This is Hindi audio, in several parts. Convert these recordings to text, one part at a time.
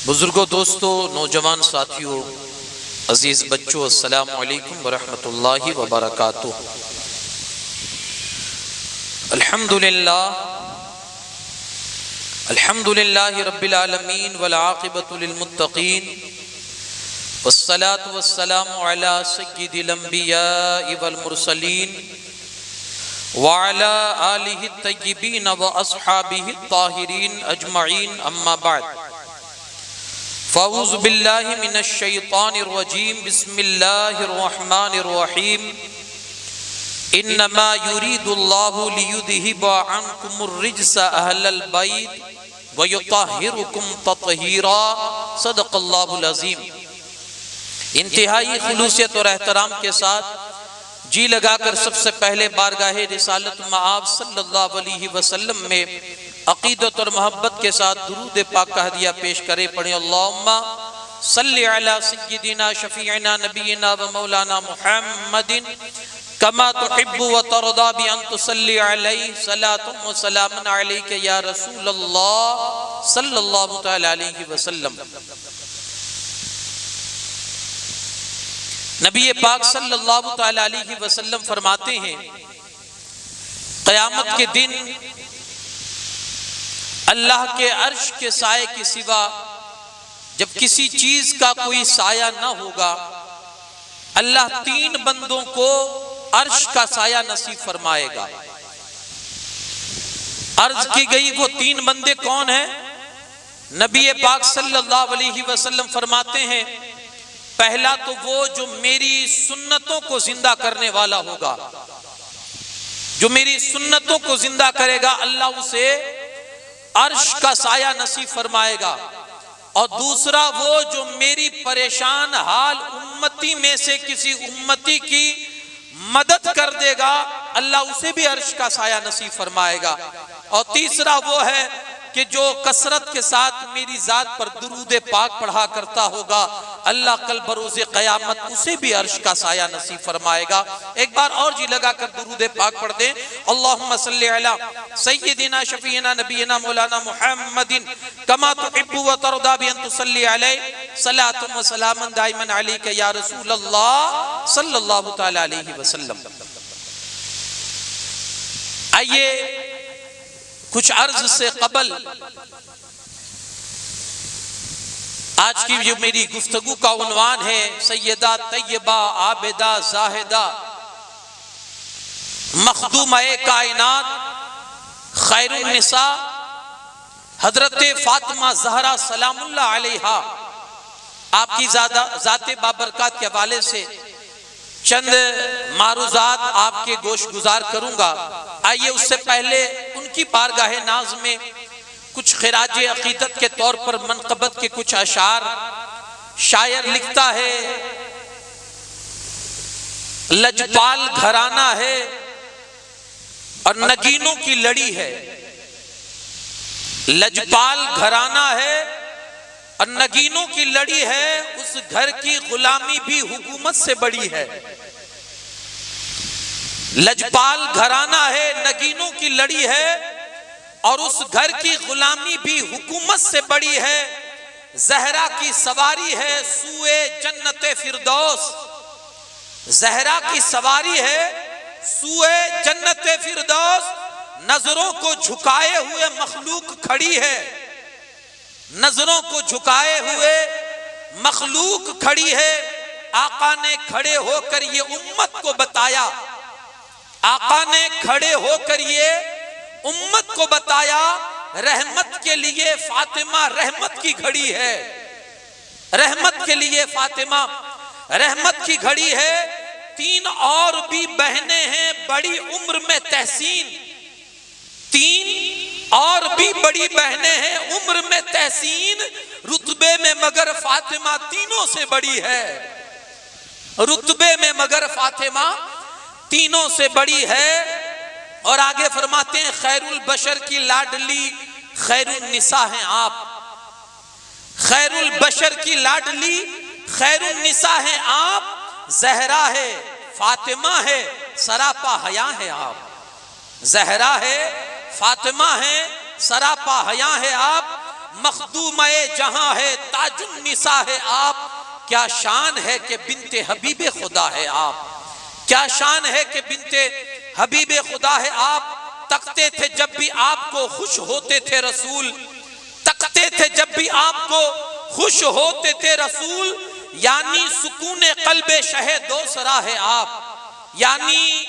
बुजुर्गों, दोस्तों, नौजवान साथियों, अजीज बच्चों, अस्सलामु अलैकुम वरहमतुल्लाहि वबरकातुह। अल्हम्दुलिल्लाहि रब्बिल आलमीन वल आक़िबतु लिल मुत्तक़ीन वस्सलातु वस्सलामु अला सय्यिदिल अंबियाइ वल मुरसलीन व अला आलिहि तय्यिबीन व अस्हाबिहि ताहिरीन अजमईन, अम्मा बाद। फ़अऊज़ु बिल्लाहि मिनश शैतानिर रजीम, बिस्मिल्लाहिर रहमानिर रहीम। इन्नमा युरीदुल्लाहु लियुज़हिबा अन्कुमुर रिज्सा अहलल बैत व युत्तहिरुकुम तत्हीरा। सदक़ल्लाहुल अज़ीम। इंतहाई खुलूसियत और एहतराम के साथ जी लगाकर सबसे पहले बारगाहे रिसालत मआब सल्लल्लाहु अलैहि वसल्लम में अकीदत और मोहब्बत के साथ दुरूद पाक का हदिया पेश करे। पढ़े अल्लाहुम्मा सल्लि अला सय्यिदिना शफीइना नबीना व मौलाना मुहम्मदिन कमा तुहिब्बु व तरदा बि अन तुसल्ली अलैहि सलातुन व सलामुन अलैका या रसूलल्लाह सल्लल्लाहु तआला अलैहि वसल्लम। नबी पाक सल्लल्लाहु तआला अलैहि वसल्लम फरमाते हैं, क़यामत के दिन अल्लाह के अर्श के साये के सिवा जब किसी चीज का कोई साया न होगा, अल्लाह तीन बंदों को अर्श का साया नसीब फरमाएगा। अर्ज की गई वो तीन बंदे कौन हैं? नबी पाक सल्लल्लाहु अलैहि वसल्लम फरमाते हैं, पहला तो वो जो मेरी सुन्नतों को जिंदा करने वाला होगा, जो मेरी सुन्नतों को जिंदा करेगा, अल्लाह उसे अर्श का साया नसीब फरमाएगा। और दूसरा वो जो मेरी परेशान हाल उम्मती में से किसी उम्मती की मदद कर देगा, अल्लाह उसे भी अर्श का साया नसीब फरमाएगा। और तीसरा वो है कि जो कसरत के साथ मेरी जात पर दुरूद पाक पढ़ा करता होगा, अल्लाह कल बरोज़े क़यामत उसे भी अर्श का साया नसीब फरमाएगा। एक बार और जी लगा कर दुरूद पाक पढ़ दें। अल्लाहुम्मा सल्लि अला सय्यिदिना शफीइना नबीना मौलाना मुहम्मदिन कमा तुहिब्बु व तरदा बि अन तुसल्ली अलैहि सलातुन व सलामुन दाइमन अलैका या रसूलल्लाह सल्लल्लाहु तआला अलैहि वसल्लम। आइए कुछ अर्ज से कबल आज की जो मेरी गुफ्तगू का उन्वान है, सैयदा तैयबा आबिदा जाहिदा मखदूमा-ए कायनात खैरुन निसा हजरत फातिमा ज़हरा सलामुल्लाह अलैहा आपकी ज़ाते बाबरकत के हवाले से चंद मारूज़ात आपके गोश गुजार करूंगा। आइए उससे पहले उनकी बारगाह नाज में कुछ खिराज अकीदत के तौर पर मनक़बत के कुछ अशार। शायर लिखता है, लजपाल घराना है और नगीनों की लड़ी है। लजपाल घराना है और नगीनों की लड़ी है, उस घर की गुलामी भी हुकूमत से बड़ी है। लजपाल घराना है, नगीनों की लड़ी है और उस घर की गुलामी भी हुकूमत से बड़ी है। ज़हरा की सवारी है सूए जन्नते फिरदौस, ज़हरा की सवारी है सूए जन्नते फिरदौस। नजरों को झुकाए हुए मखलूक खड़ी है, नजरों को झुकाए हुए मखलूक खड़ी है। आका ने खड़े होकर ये उम्मत को बताया, आका ने खड़े होकर ये उम्मत को बताया, रहमत के लिए फातिमा रहमत की घड़ी है। रहमत के लिए फातिमा रहमत की घड़ी है। तीन और भी बहनें हैं बड़ी उम्र में तहसीन, तीन और भी बड़ी बहनें हैं उम्र में तहसीन, रुतबे में मगर फातिमा तीनों से बड़ी है। रुतबे में मगर फातिमा तीनों से बड़ी है। और आगे फरमाते हैं, खैरुल बशर की लाडली खैरुन निसा हैं आप। खैरुल बशर की लाडली खैरुन निसा हैं आप। ज़हरा है, फातिमा है, सरापा हया है आप। ज़हरा है, फातिमा है, सरापा हया है आप। मखदूमे जहां है, ताजुन निसा है आप। क्या शान है कि बिनते हबीबे खुदा है आप, क्या शान है कि बिनते हबीबे खुदा है आप। तकते थे जब भी आपको खुश होते थे रसूल, तकते थे जब भी आपको खुश होते थे रसूल। यानी सुकूने कल्बे शहे दोसरा है आप, यानी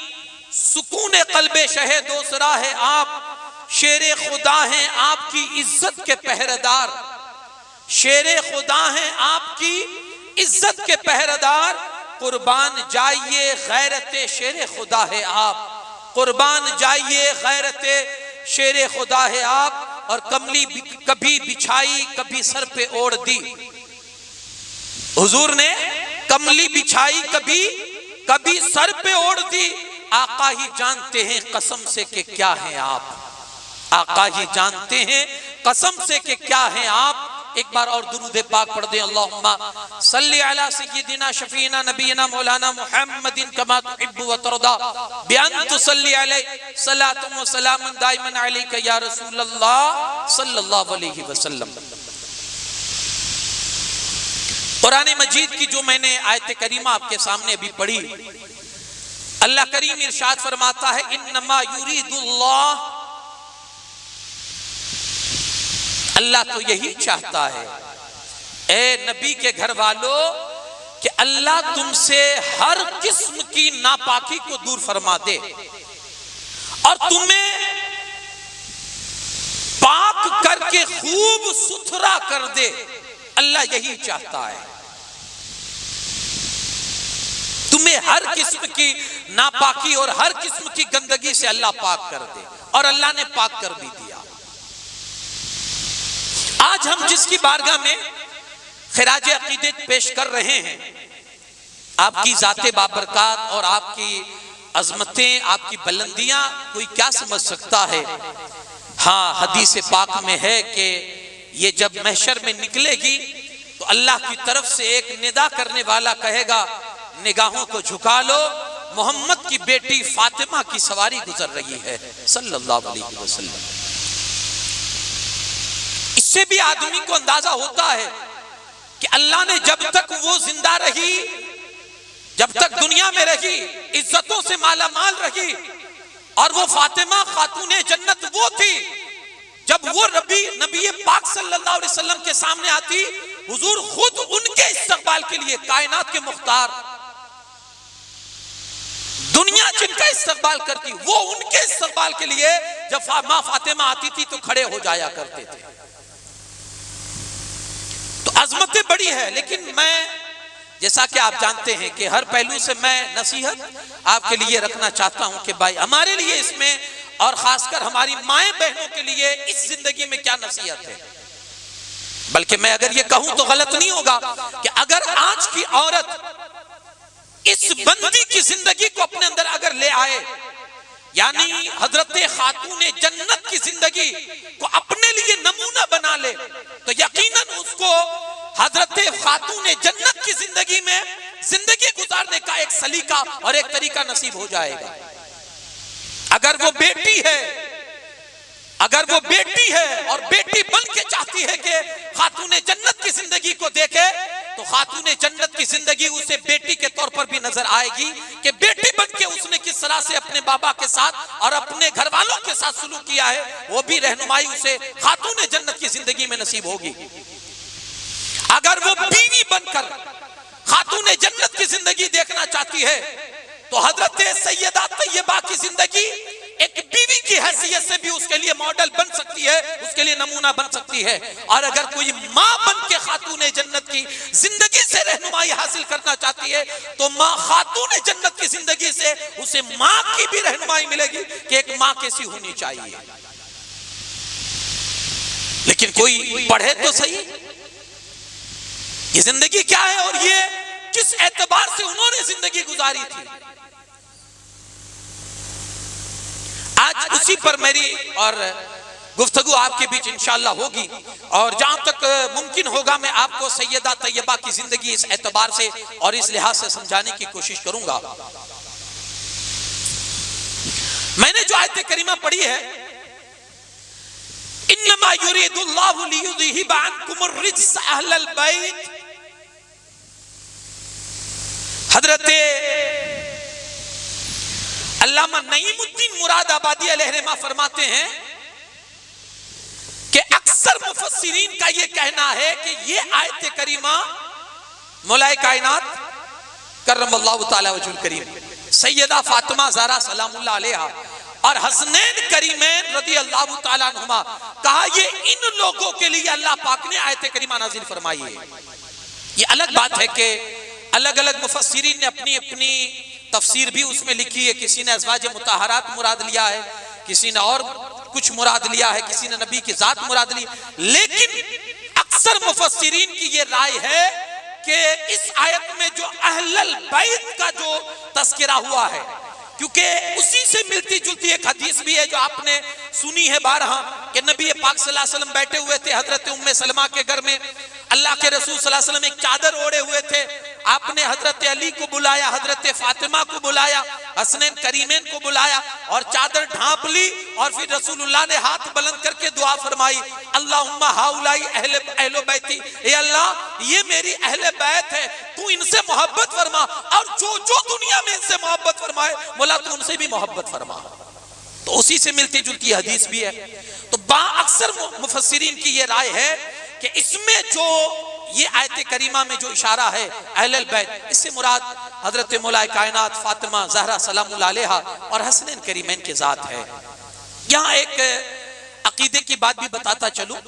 सुकूने कल्बे शहे दोसरा है आप। शेरे खुदा हैं आपकी इज्जत के पहरेदार, शेरे खुदा हैं आपकी इज्जत के पहरेदार। कुर्बान जाइए गैरते शेरे खुदा है आप, कुर्बान जाइए गैरते शेरे खुदा है आप। और कमली कभी बिछाई कभी सर पे ओढ़ दी, हुजूर ने कमली बिछाई कभी कभी सर पे ओढ़ दी। आका ही जानते हैं कसम से कि क्या हैं आप, आका ही जानते हैं कसम से कि क्या हैं आप। एक बार और दुरूद पाक पढ़ दें, अल्लाहुम्मा सल्ली अला सय्यिदिना शफीना नबीना मौलाना मुहम्मदिन कमा तुहिब्बु व तर्दा बिअन तुसल्ली अलैहि सलातुन व सलामुन दाइमन अलैका या रसूलल्लाह सल्लल्लाहु अलैहि वसल्लम। कुरान मजीद की जो मैंने आयत करीमा आपके सामने अभी पढ़ी, अल्लाह करीम इरशाद फरमाता है इन्नमा युरीदुल्लाह, अल्लाह तो यही चाहता है ए नबी के घर वालों कि अल्लाह तुमसे हर किस्म की नापाकी को दूर फरमा दे और तुम्हें पाक करके खूब सुथरा कर दे। अल्लाह यही चाहता है, तुम्हें हर किस्म की नापाकी और हर किस्म की गंदगी से अल्लाह पाक कर दे, और अल्लाह ने पाक कर भी दिया। आज हम जिसकी बारगाह में खिराज अकीदत पेश कर रहे हैं, आपकी जाते बाबरकात और आपकी अजमतें, आपकी बुलंदियां कोई क्या समझ सकता है। हाँ, हदीस पाक में है कि ये जब महशर में निकलेगी तो अल्लाह की तरफ से एक निदा करने वाला कहेगा निगाहों को झुका लो, मोहम्मद की बेटी फातिमा की सवारी गुजर रही है सल्लल्लाहु अलैहि वसल्लम। इससे भी आदमी को अंदाजा होता है कि अल्लाह ने जब तक वो जिंदा रही, जब तक दुनिया में रही, इज्जतों से माला माल रही, और वो फातिमा खातूने जन्नत वो थी जब वो नबी पाक सल्लल्लाहु अलैहि वसल्लम के सामने आती, हुजूर खुद उनके इस्तकबाल के लिए, कायनात के मुख्तार, दुनिया जिनका इस्तकबाल करती, वो उनके इस्तकबाल के लिए जब मां फातिमा आती थी तो खड़े हो जाया करते थे। तो अजमतें बड़ी है, लेकिन मैं जैसा कि आप जानते हैं कि हर पहलू से मैं नसीहत आपके लिए रखना चाहता हूं कि भाई हमारे लिए इसमें, और खासकर हमारी माएं बहनों के लिए इस जिंदगी में क्या नसीहत है। बल्कि मैं अगर ये कहूं तो गलत नहीं होगा कि अगर आज की औरत इस बंदी की जिंदगी को अपने अंदर अगर ले आए, यानी हजरत खातूने जन्नत की जिंदगी को अपने लिए नमूना बना ले, तो यकीनन उसको हजरत खातूने जन्नत की जिंदगी में जिंदगी गुजारने का एक सलीका और एक तरीका नसीब हो जाएगा। अगर वो बेटी है, अगर वो बेटी है और बेटी बन के चाहती है कि खातूने जन्नत की जिंदगी को देखे, तो खातूने जन्नत की जिंदगी उसे बेटी के तौर पर भी नजर आएगी कि बेटी बन के उसने किस तरह से अपने बाबा के साथ और अपने घर वालों के साथ सुलूक किया है, वो भी रहनुमाई उसे खातूने जन्नत की जिंदगी में नसीब होगी। अगर वो बीवी बनकर खातूने जन्नत की जिंदगी देखना चाहती है, तो हजरत सैयदा तैयबा की जिंदगी एक बीवी की हैसियत से भी उसके लिए मॉडल बन सकती है, उसके लिए नमूना बन सकती है। और अगर कोई माँ बन के खातूने जन्नत की जिंदगी से रहनुमाई हासिल करना चाहती है, तो माँ खातूने जन्नत की जिंदगी से उसे माँ की भी रहनुमाई मिलेगी कि एक माँ कैसी होनी चाहिए। लेकिन कोई पढ़े तो सही ये जिंदगी क्या है और ये किस एतबार से उन्होंने जिंदगी गुजारी थी। आज उसी पर मेरी और गुफ्तगू आपके बीच इंशाअल्लाह होगी, और जहां तक मुमकिन होगा मैं आपको सैयदा तैयबा की जिंदगी इस एतबार से और इस लिहाज से समझाने की कोशिश करूंगा। मैंने जो आयत करीमा पढ़ी है, इन्नमा युरीदुल्लाहु लियुज़हिबा अन्कुमुर रिज्स अहलल बैत। हजरत अल्लामा नईमुद्दीन मुरादाबादी अलैहिर्रहमा फरमाते हैं कि अक्सर मुफस्सिरीन का यह कहना है कि यह आयत करीमा मौलाए कायनात करमल्लाहु ताला वजहुल करीम सैयदा फातिमा ज़हरा सलामुल्लाह अलैहा और हसनैन करीमैन रज़ी अल्लाह ताला अन्हुमा, कहा ये इन लोगों के लिए अल्लाह पाक ने आयत करीमा नाजिल फरमाई है। ये अलग बात है कि अलग अलग मुफस्सिरीन ने अपनी अपनी तफसीर भी उसमें लिखी है। किसी ने अज़वाज मुताहरात मुराद लिया है, किसी ने और कुछ मुराद लिया है, किसी ने नबी की जात मुराद ली। लेकिन अक्सर मुफस्सिरीन की ये राय है कि इस आयत में जो अहलल बैत का जो तस्करा हुआ है, क्योंकि उसी से मिलती जुलती एक हदीस भी है जो आपने सुनी है बारहा कि नबी पाक सल्लल्लाहु अलैहि वसल्लम बैठे हुए थे हजरत उम्मे सलमा के घर में। अल्लाह के रसूल सल्लल्लाहु अलैहि वसल्लम एक चादर ओढ़े हुए थे। आपने हजरत अली को बुलाया, हजरत फातिमा को बुलाया, हसनैन करीमैन को बुलाया और चादर ढांप ली और फिर रसूलुल्लाह ने हाथ बुलंद करके दुआ फरमाई, अल्लाहुम्मा हाउलाई अहले बैती, ए अल्लाह ये मेरी अहले बैत है, तू इनसे मोहब्बत फरमा और जो जो दुनिया में इनसे मोहब्बत फरमाए मौला तू उनसे भी मोहब्बत फरमा। तो उसी से मिलती जुलती हदीस भी है। तो अक्सर मुफस्सिरीन की ये राय है कि इसमें जो ये आयत करीमा में जो इशारा है अहलल बैत, इससे मुराद हजरत मौलाए कायनात फातिमा ज़हरा सलामुल्लाह अलैहा और हसनैन करीमैन के जात है। यहाँ एक अकीदे की बात भी बताता चलूं।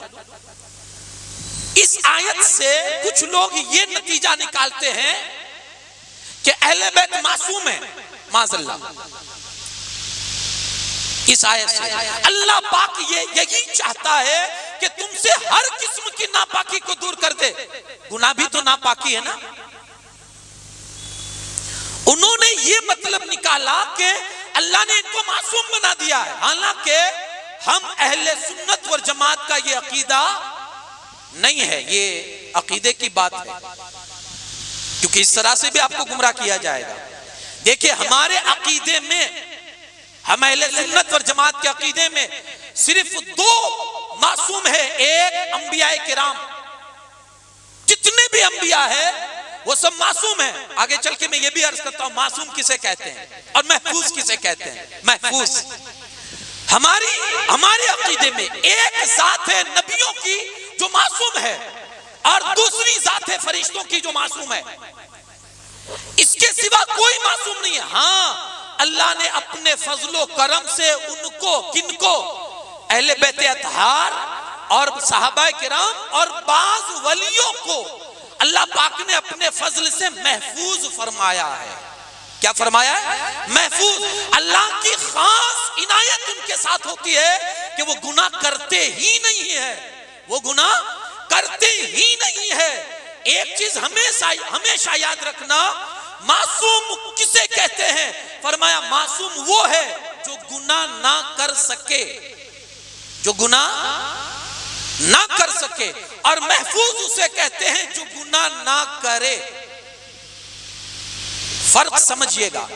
इस आयत से कुछ लोग ये नतीजा निकालते हैं कि अहले बैत मासूम है, माज़अल्लाह। इस आयत से अल्लाह पाक ये यही चाहता है कि तुमसे हर किस्म की नापाकी को दूर कर दे। गुनाह भी तो नापाकी है ना। उन्होंने ये मतलब निकाला कि अल्लाह ने इनको मासूम बना दिया है, हालांकि हम अहले सुन्नत व जमात का ये अकीदा नहीं है। ये अकीदे की बात है, क्योंकि इस तरह से भी आपको गुमराह किया जाएगा। देखिए हमारे अकीदे में, हम अहले सुन्नत व जमात के अकीदे में सिर्फ दो मासूम है। एक अंबियाए किराम, जितने भी अंबिया है वो सब मासूम है। आगे चल के मैं ये भी अर्ज करता हूं मासूम किसे कहते हैं और महफूज किसे कहते हैं। महफूज हमारे अकीदे में एक जात है नबियों की जो मासूम है और दूसरी जात है फरिश्तों की जो मासूम है। इसके सिवा कोई मासूम नहीं है। हाँ, अल्लाह ने अपने फजलो करम से उनको, किनको, अहले बैत अतहार और सहाबा किराम और बाज वलियों को अल्लाह पाक ने अपने फजल से महफूज फरमाया है। क्या फरमाया है? महफूज। अल्लाह की खास इनायत उनके साथ होती है कि वो गुनाह करते ही नहीं है, वो गुनाह करते ही नहीं है। एक चीज हमेशा याद रखना, मासूम किसे कहते हैं? फरमाया मासूम वो है जो गुनाह ना कर सके, जो गुनाह ना कर सके, और महफूज उसे कहते हैं जो गुनाह ना करे। फर्क समझिएगा।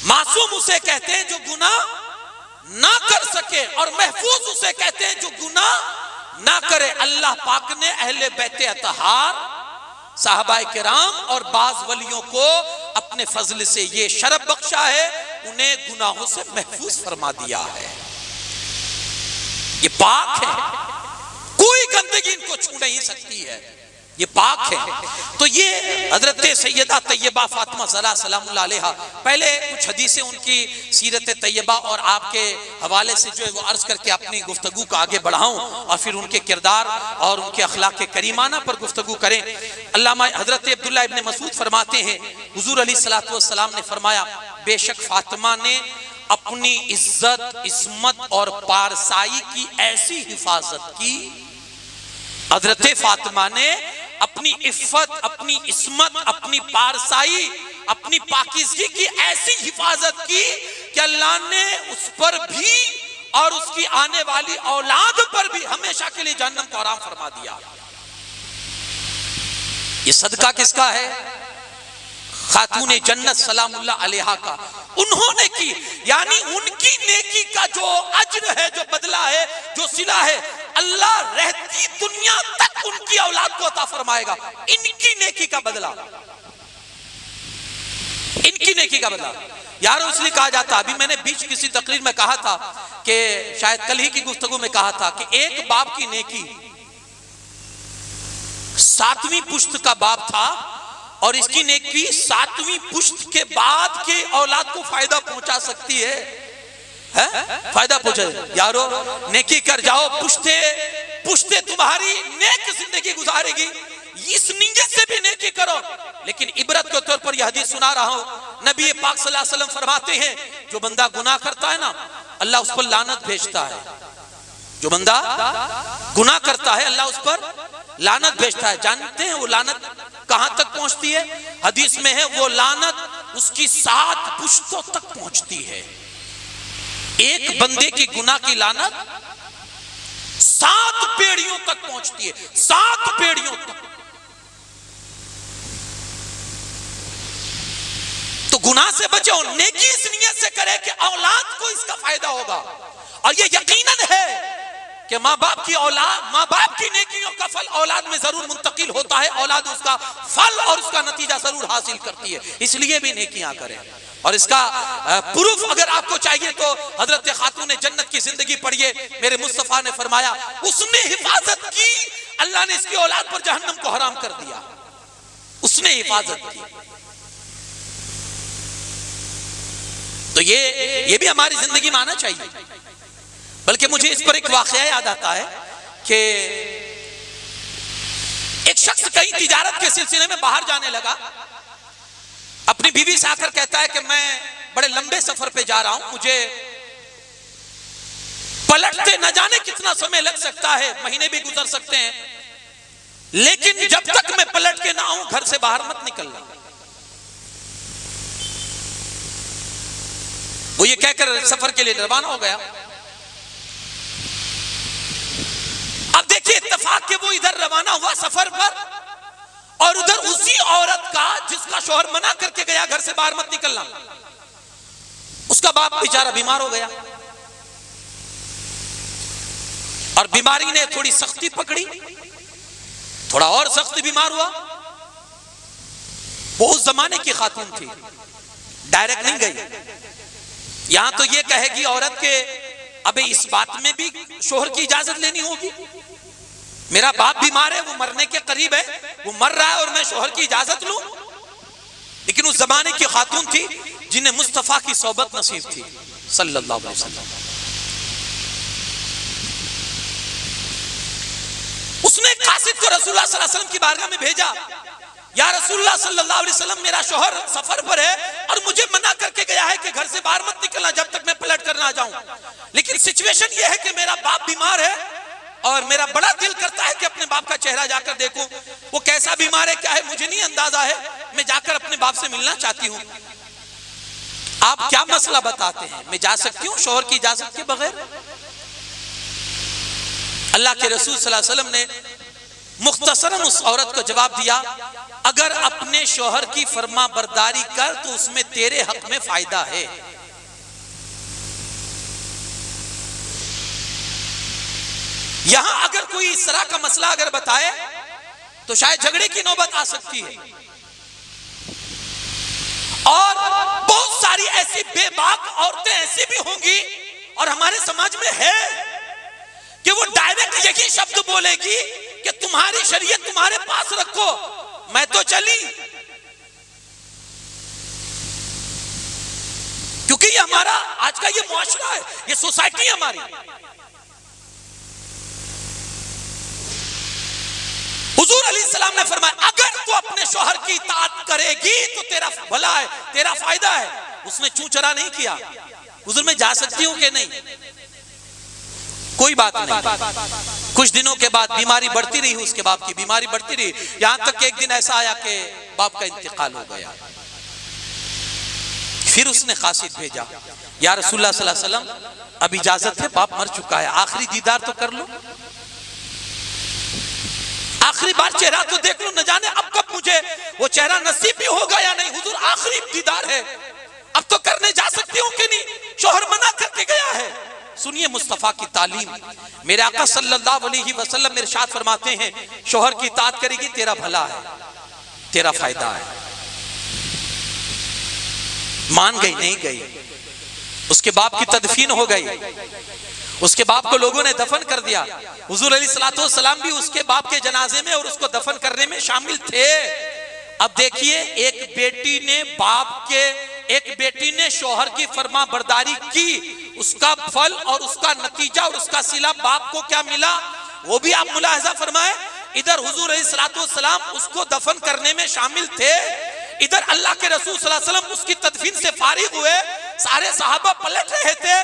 मासूम उसे कहते हैं जो गुनाह ना कर सके और महफूज उसे कहते हैं जो गुनाह ना करे। अल्लाह पाक ने अहले बैत अतहार, साहबाए किराम और बाज वलियों को अपने फजल से ये शरफ बख्शा है, उन्हें गुनाहों से महफूज फरमा दिया है। ये पाक है, कोई गंदगी इनको छू नहीं सकती है, ये पाक है। तो ये हजरत सैयदा तैयबा फातिमा ज़हरा सलामुल्लाह अलैहा, पहले कुछ हदीसें उनकी सीरत तैयबा और आपके हवाले से जो है वो अर्ज करके अपनी गुफ्तगू को आगे बढ़ाऊं और फिर उनके किरदार और उनके अखलाक करीमाना पर गुफ्तगू करें। अल्लामा हजरत अब्दुल्लाह इब्न मसूद फरमाते हैं, हुजूर अलैहिस्सलातु वस्सलाम ने फरमाया, बेशक फातिमा ने अपनी इज्जत, इस्मत और पारसाई की ऐसी हिफाजत की, हजरत फातिमा ने अपनी इफ्फत, अपनी इस्मत, अपनी पारसाई, अपनी पाकीज़गी की ऐसी हिफाजत की कि अल्लाह ने उस पर भी और उसकी आने वाली औलाद पर भी हमेशा के लिए जन्नत को हराम फरमा दिया। ये सदका किसका है? खातून जन्नत सलामुल्लाह अलैहा का। उन्होंने की, यानी उनकी नेकी का जो अज्र है, जो बदला है, जो सिला है, अल्लाह रहती दुनिया तक उनकी औलाद को अता फरमाएगा। इनकी नेकी का बदला, इनकी नेकी का बदला। यारों इसलिए कहा जाता, अभी मैंने बीच किसी तकरीर में कहा था कि शायद कल ही की गुफ्तगू में कहा था कि एक बाप की नेकी 7वीं पुश्त का बाप था और इसकी नेकी 7वीं पुश्त के बाद के औलाद को फायदा पहुंचा सकती है, फायदा पहुंचे। यारो नेकी कर जाओ, पुश्ते पुश्ते तुम्हारी नेक जिंदगी गुजारेगी, इस नीयत से भी नेकी करो। लेकिन इबरत के तौर पर यह हदीस सुना रहा हूं, नबी पाक सल्लल्लाहु अलैहि वसल्लम फरमाते हैं, जो बंदा गुनाह करता है ना, अल्लाह उस पर लानत भेजता है। जो बंदा गुनाह करता है अल्लाह उस पर लानत भेजता है। जानते हैं वो लानत कहां तक पहुंचती है? हदीस में है वो लानत उसकी 7 पुश्तों तक पहुंचती है। एक बंदे की गुनाह की लानत 7 पीढ़ियों तक पहुंचती है, 7 पीढ़ियों तक। तो गुनाह से बचो, नेकी इस नियत से करे कि औलाद को इसका फायदा होगा। और ये यकीनन है कि माँ बाप की औलाद, माँ बाप की नेकियों का फल औलाद में जरूर मुंतकिल होता है, औलाद उसका फल और उसका नतीजा जरूर हासिल करती है। इसलिए भी नेकियां करें। और इसका प्रूफ अगर आपको चाहिए तो हजरत खातून जन्नत की जिंदगी पढ़िए। मेरे मुस्तफा ने फरमाया, उसने हिफाजत की, अल्लाह ने इसकी औलाद पर जहन्नम को हराम कर दिया। उसने हिफाजत की। तो ये भी हमारी जिंदगी में आना चाहिए। बल्कि मुझे इस पर एक वाकया याद आता है कि एक शख्स कहीं तिजारत के सिलसिले में बाहर जाने लगा। अपनी बीवी से आकर कहता है कि मैं बड़े लंबे सफर पे जा रहा हूं, मुझे पलटते न जाने कितना समय लग सकता है, महीने भी गुजर सकते हैं, लेकिन जब तक मैं पलट के ना आऊं घर से बाहर मत निकलना। वो ये कहकर सफर के लिए रवाना हो गया। अब देखिए इत्तेफाक के वो इधर रवाना हुआ सफर पर, और उधर उसी औरत का जिसका शौहर मना करके गया घर से बाहर मत निकलना, उसका बाप बेचारा बीमार हो गया। और बीमारी ने थोड़ी सख्ती पकड़ी, थोड़ा और सख्त बीमार हुआ। वो उस जमाने की खातून थी, डायरेक्ट नहीं गई। यहां तो ये कहेगी औरत के, अबे इस बात में भी शोहर की इजाजत लेनी होगी। मेरा बाप बीमार है, वो मरने के करीब है, वो मर रहा है और मैं शोहर की इजाजत लूं? लेकिन उस जमाने की खातून थी जिन्हें मुस्तफा की सोबत नसीब थी सल्लल्लाहु अलैहि वसल्लम। उसने कासिद को रसूलुल्लाह सल्लल्लाहु अलैहि वसल्लम की बारगाह में भेजा, या रसूलुल्लाह सल्लल्लाहु अलैहि वसल्लम, मेरा शौहर सफर पर है और मुझे मना करके गया है कि घर से बाहर मत निकलना जब तक मैं पलट कर ना जाऊं। लेकिन सिचुएशन यह है कि मेरा बाप बीमार है और मेरा बड़ा दिल करता है कि अपने बाप का चेहरा जाकर देखूं। वो कैसा बीमार है, क्या है, मुझे नहीं अंदाजा है, मैं जाकर अपने बाप से मिलना चाहती हूं। आप क्या मसला बताते हैं, मैं जा सकती हूं शौहर की इजाजत के बगैर? अल्लाह के रसूल सल्लल्लाहु अलैहि वसल्लम ने मुख्तसरन उस औरत को जवाब दिया, अगर अपने शौहर की फरमा बरदारी कर तो उसमें तेरे हक में फायदा है। यहां अगर कोई इस तरह का मसला अगर बताए तो शायद झगड़े की नौबत आ सकती है। और बहुत सारी ऐसी बेबाक औरतें ऐसी भी होंगी और हमारे समाज में है कि वो डायरेक्ट यही शब्द बोलेगी कि तुम्हारी शरीयत तुम्हारे पास रखो, मैं तो चली। क्योंकि ये हमारा आज का ये मुआशरा है, ये सोसाइटी है हमारी। हुजूर अलैहिस्सलाम ने फरमाया, अगर तू अपने शौहर की इताअत करेगी तो तेरा भला है, तेरा फायदा है। उसने चूं चरा नहीं किया, हुजूर मैं जा सकती हूं कि नहीं? कोई बात नहीं। कुछ दिनों के बाद बीमारी बढ़ती रही, उसके बाप की बीमारी बढ़ती रही, यहां तक कि एक दिन ऐसा आया कि बाप का इंतकाल हो गया। फिर उसने कासिद भेजा, या रसूलुल्लाह सल्लल्लाहु अलैहि वसल्लम अब इजाजत है, बाप मर चुका है, आखिरी दीदार तो कर लो, आखिरी बार चेहरा तो देख लो, न जाने अब कब मुझे वो चेहरा नसीब भी होगा या नहीं। हुजूर आखिरी दीदार है, अब तो करने जा सकती हूं कि नहीं, शौहर मना करके गया है। सुनिए मुस्तफा की तालीम, मेरे आका सल्लल्लाहु अलैहि वसल्लम इरशाद फरमाते हैं, शौहर की इताअत करेगी तेरा भला है, तेरा फायदा है। मान गई, नहीं गई, उसके बाप की तदफीन हो गई, उसके बाप को लोगों ने दफन कर दिया। हुजूर अलैहिस्सलातु वस्सलाम भी उसके बाप के जनाजे में और उसको दफन करने में शामिल थे। अब देखिए, एक बेटी ने शौहर की फरमा बरदारी की, उसका फल और उसका नतीजा और उसका सिला बाप को क्या मिला, वो भी आप मुलाहजा फरमाए। इधर हुजूर अलैहिस्सलातु वस्सलाम उसको दफन करने में शामिल थे, इधर अल्लाह के रसूल सल्लल्लाहु अलैहि वसल्लम उसकी तदफीन से फारिग हुए। सारे सहाबा पलट रहे थे,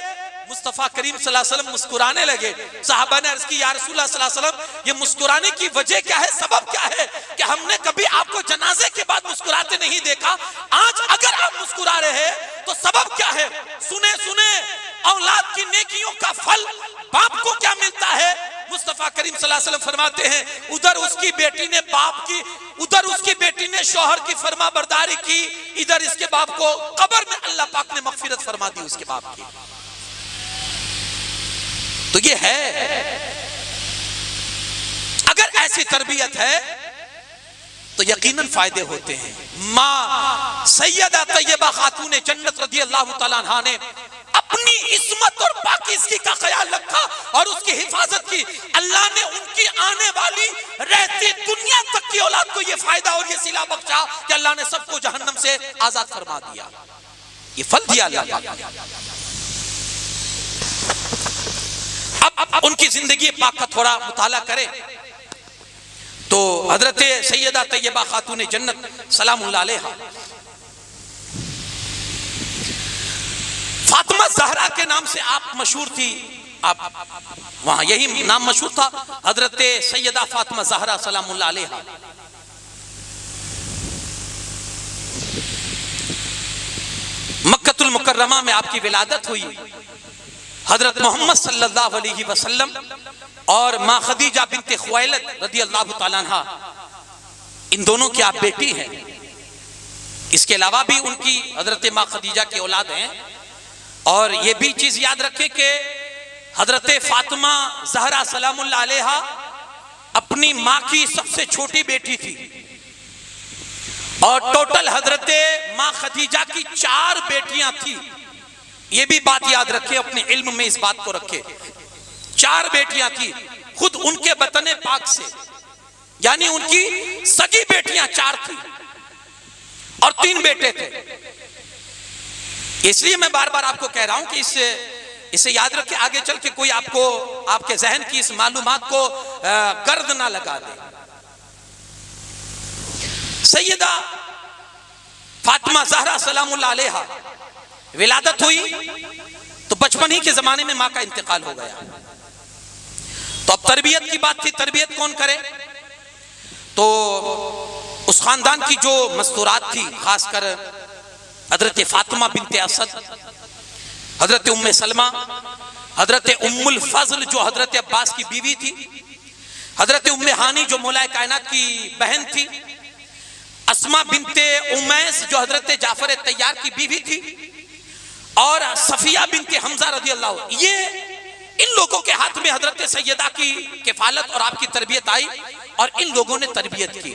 मुस्तफा करीम सल्लल्लाहु अलैहि वसल्लम मुस्कुराने लगे। सहाबा ने अर्ज की, या रसूलल्लाह सल्लल्लाहु अलैहि वसल्लम, ये मुस्कुराने की वजह क्या है, सबब क्या है कि हमने कभी आपको जनाजे के बाद मुस्कुराते नहीं देखा, आज अगर आप मुस्कुरा रहे हैं तो सबब क्या है। सुने औलाद की नेकियों का फल बाप को क्या मिलता है। मुस्तफा करीम सल्लल्लाहु अलैहि वसल्लम फरमाते हैं, उधर उसकी बेटी ने शौहर की फरमा बरदारी की, इधर इसके बाप को कब्र में अल्लाह पाक ने मगफिरत फरमा दी उसके बाप की। तो ये है, अगर ऐसी तरबियत है तो यकीनन फायदे होते हैं। मां सैयदा तैयबा खातून जन्नत रज़ियल्लाहु तआला अन्हा ने अपनी इस्मत और पाकीज़गी का ख्याल रखा और उसकी हिफाजत की। अल्लाह ने उनकी आने वाली रहती दुनिया तक की औलाद को यह फायदा और यह सिला बख्शा कि अल्लाह ने सबको जहन्नम से आजाद फरमा दिया। ये फल दिया अल्लाह ने। अब उनकी जिंदगी पाक का थोड़ा मुताला करें तो हजरत सैयदा तैयबा खातून जन्नत सलामुल्लाह अलैहा, फातिमा ज़हरा के नाम से आप मशहूर थी, आप वहां यही नाम मशहूर था, हजरत सैयदा फातिमा ज़हरा सलामुल्लाह अलैहा। मक्कतुल मुकर्रमा में आपकी विलादत हुई। हजरत मोहम्मद सल्लल्लाहु अलैहि वसल्लम और माँ खदीजा बिन्ते खुवैलिद रज़ियल्लाहु तआला अन्हा, इन दोनों की आप बेटी हैं। इसके अलावा भी उनकी हजरत माँ खदीजा की औलाद हैं। और ये भी चीज याद रखें कि हजरत फातिमा ज़हरा सलामुल्लाह अलैहा अपनी माँ की सबसे छोटी बेटी थी और टोटल हजरत माँ खदीजा की 4 बेटियां थी। ये भी बात याद रखे, अपने इल्म में इस बात को रखे। 4 बेटियां थी खुद उनके बतने पाक से, यानी उनकी सगी बेटियां 4 थी और 3 बेटे थे। इसलिए मैं बार बार आपको कह रहा हूं कि इसे याद रखे, आगे चल के कोई आपको आपके जहन की इस मालूमात को गर्द ना लगा दे। सैयदा फातिमा ज़हरा सलामुल्लाह अलैहा विलादत हुई तो बचपन ही के जमाने में मां का इंतकाल हो गया। तो अब तरबियत की बात थी, तरबियत कौन करे। तो उस खानदान की जो मस्तूरात थी, खासकर हजरत फातिमा बिनते असद, हजरत उम्मे सलमा, हजरत उम्मुल फजल जो हजरत अब्बास की बीवी थी, हजरत उम्मे हानी जो मौलाए कायनात की बहन थी, अस्मा बिनते उमैस जो हजरत जाफर तैयार की बीवी थी, और सफिया बिनते हमजा रज़ियल्लाहु, ये इन लोगों के हाथ में हजरत सैयदा की किफालत और आपकी तरबियत आई और इन लोगों ने तरबियत की।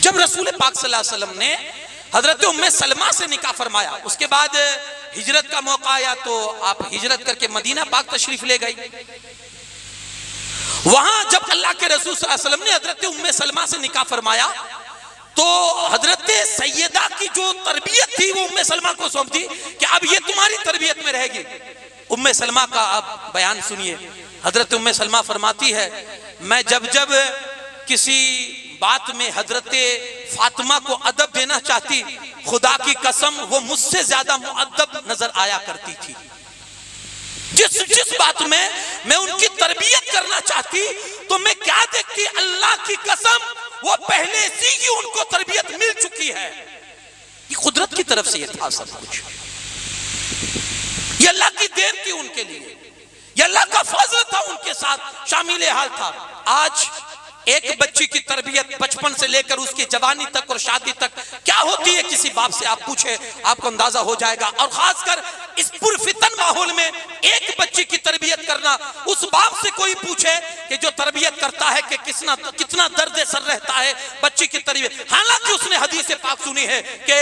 जब रसूल पाक सल्लल्लाहु अलैहि वसल्लम ने हजरत उम्मे सलमा से निकाह फरमाया, उसके बाद हिजरत का मौका आया तो आप हिजरत करके मदीना पाक तशरीफ ले गई। वहां जब अल्लाह के रसूल सल्लल्लाहु अलैहि वसल्लम ने हजरत उम्मे सलमा से निकाह फरमाया तो हजरत सैयदा की जो तरबियत थी वो उम्मे सलमा को सौंप दी कि अब ये तुम्हारी तरबियत में रहेगी। उम्मे सलमा का अब बयान सुनिए। हजरत उम्मे सलमा फरमाती है, मैं जब जब किसी बात में हजरत फातिमा को अदब देना चाहती, खुदा की कसम वो मुझसे ज्यादा मुअद्दब नजर आया करती थी। जिस बात में मैं उनकी तरबियत करना चाहती तो मैं क्या देखती, अल्लाह की कसम वो पहले से ही उनको तरबियत मिल चुकी है। ये कुदरत की तरफ से ये था सब कुछ, ये अल्लाह की देन थी उनके लिए, ये अल्लाह का फजल था उनके साथ शामिल हाल था। आज एक बच्ची की तरबियत बचपन से लेकर उसकी जवानी तक और शादी तक क्या होती है, किसी बाप से आप पूछे आपको अंदाजा हो जाएगा। और खासकर इस पुरफितन माहौल में एक बच्ची की तरबियत करना, उस बाप से कोई पूछे कि जो तरबियत करता है कि कितना दर्द सर रहता है बच्ची की तरबियत। हालांकि उसने हदीस पाक सुनी है कि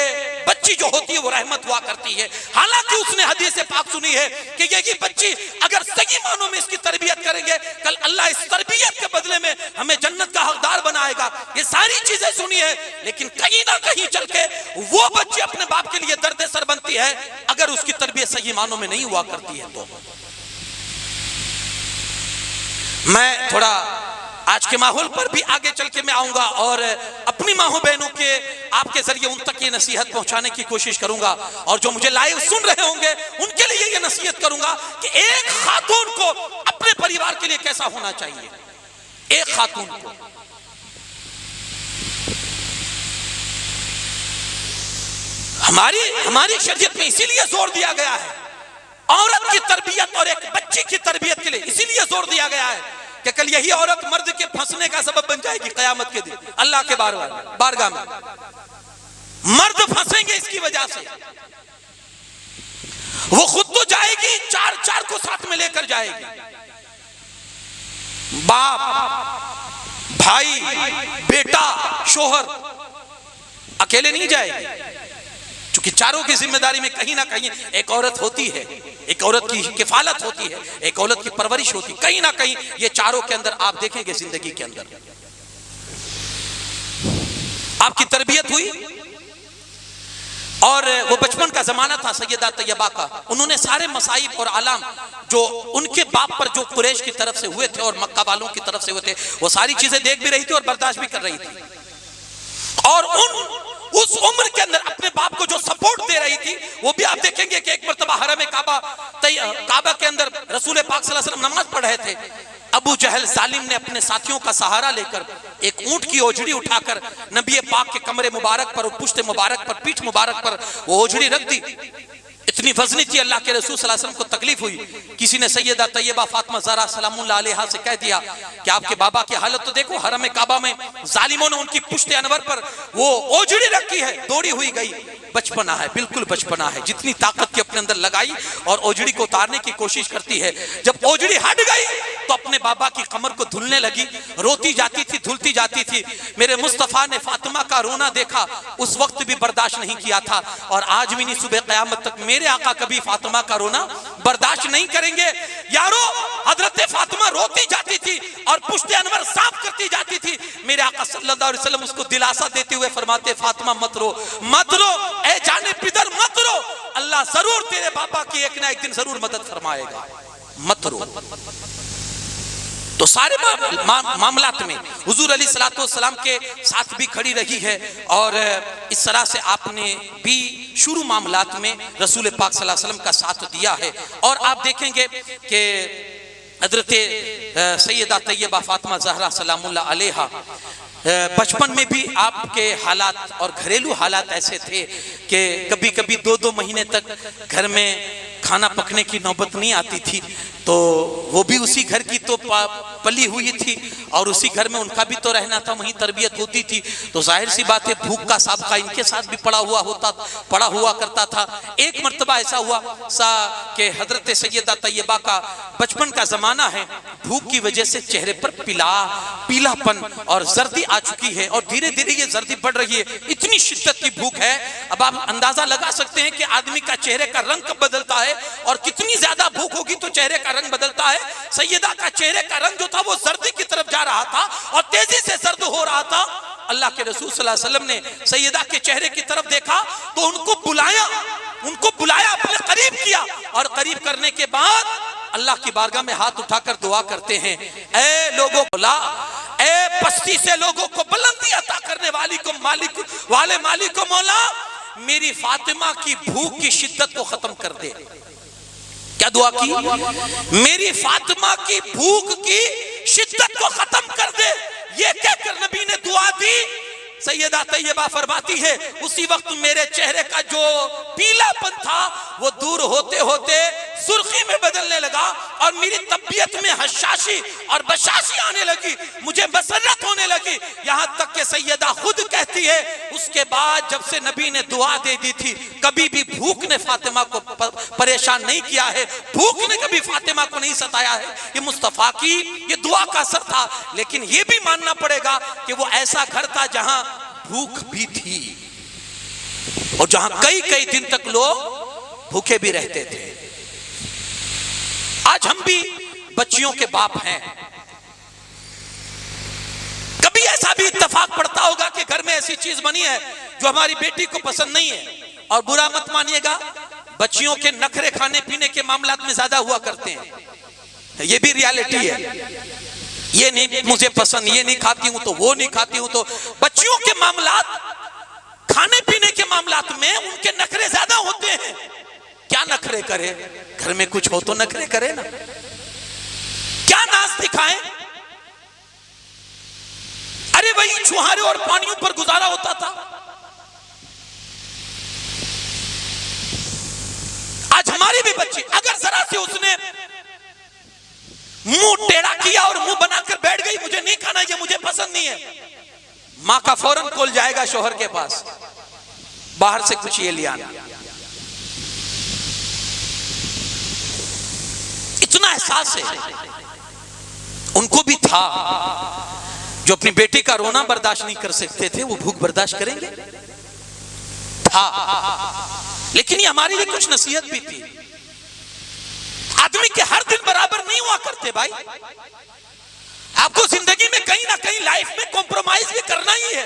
बच्ची जो होती है वो रहमत हुआ करती है, हालांकि उसने हदीस पाक सुनी है कि ये बच्ची अगर सही मानों में इसकी तरबियत करेंगे कल अल्लाह इस तरबियत के बदले में हमें जन्नत का हकदार बनाएगा। ये सारी चीजें सुनी है, लेकिन कहीं ना कहीं चल के वो बच्ची अपने बाप के लिए दर्द सर बनती है अगर उसकी तरबियत सही मानों में नहीं हुआ करती है। तो मैं थोड़ा आज के माहौल पर भी आगे चल के मैं आऊंगा और अपनी माँ बहनों के आपके जरिए उन तक ये नसीहत पहुंचाने की कोशिश करूंगा, और जो मुझे लाइव सुन रहे होंगे उनके लिए ये नसीहत करूंगा कि एक खातून को अपने परिवार के लिए कैसा होना चाहिए। एक खातून को हमारी शरीयत में इसीलिए जोर दिया गया है, औरत की तरबियत और एक बच्ची की तरबियत के लिए इसीलिए जोर दिया गया है कि कल यही औरत मर्द के फंसने का सबब बन जाएगी क़यामत के दिन अल्लाह के बारगाह में। मर्द फंसेंगे इसकी वजह से, वो खुद तो जाएगी, चार को साथ में लेकर जाएगी। बाप, भाई, बेटा, शोहर अकेले नहीं जाएगी, क्योंकि चारों की जिम्मेदारी में कहीं ना कहीं एक औरत होती है, एक औरत की किफालत होती है, एक औरत की परवरिश होती है। कहीं ना कहीं ये चारों के अंदर आप देखेंगे जिंदगी के अंदर आपकी तरबियत हुई। और वो बचपन का जमाना था सैयदा तैयबा का, उन्होंने सारे मसाइब और आलाम जो उनके बाप पर जो कुरैश की तरफ से हुए थे और मक्का वालों की तरफ से हुए थे, वो सारी चीजें देख भी रही थी और बर्दाश्त भी कर रही थी। और उस उम्र के अंदर अपने बाप को जो सपोर्ट दे रही थी, वो भी आप देखेंगे कि एक मर्तबा हरम काबा के अंदर रसूल पाक सल्लल्लाहु अलैहि वसल्लम नमाज पढ़ रहे थे। अबू जहल जालिम ने अपने साथियों का सहारा लेकर एक ऊंट की ओझड़ी उठाकर नबी पाक के कमरे मुबारक पर और पुश्ते मुबारक पर, पीठ मुबारक पर वो ओझड़ी रख दी। इतनी वजनी थी, अल्लाह के रसूल सल्लल्लाहु अलैहि वसल्लम को तकलीफ हुई। किसी ने सैयदा तैयबा फातिमा ज़हरा सलामुल्लाह अलैहा से कह दिया कि आपके बाबा की हालत तो देखो, हरम काबा में जालिमों ने उनकी पुश्ते अनवर पर वो ओझड़ी रखी है, दौड़ी हुई गई। बचपना है, बिल्कुल बचपना है, जितनी ताकत की अपने अंदर लगाई और ओझड़ी को उतारने की कोशिश करती है। जब ओझड़ी हट गई तो अपने बाबा की कमर को धुलने लगी, रोती जाती थी, धुलती जाती थी। मेरे मुस्तफा ने फातिमा का रोना देखा, उस वक्त भी बर्दाश्त नहीं किया था, और आज भी नहीं, सुबह क़यामत तक मेरे आका कभी फातिमा का रोना बर्दाश्त नहीं करेंगे। यारो, हजरत फातिमा रोती जाती थी और पुश्ते अनवर साफ करती जाती थी। मेरे आका सल्लल्लाहु अलैहि वसल्लम उसको दिलासा देते हुए फरमाते, फातिमा मत रो, मत रो, ए जाने पिदर मत रो, अल्लाह जरूर तेरे बाबा की एक ना एक दिन जरूर मदद फरमाएगा, मत रो। तो सारे मामलात में हुजूर अलैहिस्सलातु वस्सलाम के साथ भी खड़ी रही है, और इस तरह से आपने भी शुरू मामलात में रसूल पाक सल्लल्लाहु अलैहि वसल्लम का साथ दिया है। और आप देखेंगे कि हज़रत सैयदा तैयबा फातिमा ज़हरा सलामुल्लाह अलैहा बचपन में भी आपके हालात और घरेलू हालात ऐसे थे कि कभी कभी 2-2 महीने तक घर में खाना पकने की नौबत नहीं आती थी। तो वो भी उसी घर की तो पली हुई थी और उसी घर में उनका भी तो रहना था, वहीं तरबियत होती थी। तो जाहिर सी बात है भूख का साबका इनके साथ भी पड़ा हुआ करता था। एक मर्तबा ऐसा हुआ कि हजरत सैयदा तैयबा का बचपन का जमाना है, भूख की वजह से चेहरे पर पीलापन और जर्दी आ चुकी है, और धीरे धीरे ये जर्दी बढ़ रही है, इतनी शिद्दत की भूख है। अब आप अंदाजा लगा सकते हैं कि आदमी का चेहरे का रंग कब बदलता है, और कितनी ज्यादा भूख होगी तो चेहरे का रंग बदलता है। सैयदा का चेहरे का रंग जो था वो जर्दी की तरफ जा रहा था और तेजी से जर्द हो रहा था। अल्लाह के रसूल सल्लल्लाहु अलैहि वसल्लम ने सैयदा के चेहरे की तरफ देखा तो उनको बुलाया, अपने करीब किया, और करीब करने के बाद अल्लाह की बारगाह में हाथ उठाकर दुआ करते हैं, ए लोगों को ला, ए पस्ती से लोगों को बुलंदी अता करने वाली को मालिक को मौला, मेरी फातिमा की भूख की शिद्दत को खत्म कर दे। क्या दुआ की? मेरी फातिमा की भूख की शिद्दत को खत्म कर दे। ये कहकर नबी ने दुआ दी। सैयदा तैयबा फरमाती है उसी वक्त मेरे चेहरे का जो पीलापन था वो दूर होते होते सुर्खी में बदलने लगा और मेरी तबीयत में हशाशी और बशाशी आने लगी, मुझे मसरत होने लगी। यहां तक कि सैयदा खुद कहती है उसके बाद जब से नबी ने दुआ दे दी थी, कभी भी भूख ने फातिमा को परेशान नहीं किया है, भूख ने कभी फातिमा को नहीं सताया है। ये मुस्तफा की ये दुआ का असर था। लेकिन ये भी मानना पड़ेगा कि वो ऐसा घर था जहां भूख भी थी और जहां कई कई दिन तक लोग भूखे भी रहते थे। आज हम भी बच्चियों के बाप हैं, कभी ऐसा भी इत्तेफाक पड़ता होगा कि घर में ऐसी चीज बनी है जो हमारी बेटी को पसंद नहीं है। और बुरा मत मानिएगा, बच्चियों के नखरे खाने पीने के मामलात में ज्यादा हुआ करते हैं, ये भी रियलिटी है। ये नहीं मुझे पसंद, ये नहीं खाती हूं तो वो नहीं खाती हूं। तो बच्चियों के मामलात, खाने पीने के मामलात में उनके नखरे ज्यादा होते हैं। क्या नखरे करे, घर में कुछ हो तो नखरे करे ना, क्या नाज दिखाएं। अरे वही छुहारे और पानियों पर गुजारा होता था। आज हमारी भी बच्ची अगर जरा से उसने मुंह टेढ़ा किया और मुंह बनाकर बैठ गई, मुझे नहीं खाना, ये मुझे पसंद नहीं है, मां का फौरन कॉल जाएगा शौहर के पास, बाहर से कुछ ये लिया। इतना एहसास है उनको भी था। जो अपनी बेटी का रोना बर्दाश्त नहीं कर सकते थे वो भूख बर्दाश्त करेंगे था। लेकिन ये हमारी लिए कुछ नसीहत भी थी। आदमी के हर दिन बराबर नहीं हुआ करते भाई। आपको जिंदगी में कहीं ना कहीं लाइफ में कॉम्प्रोमाइज भी करना ही है,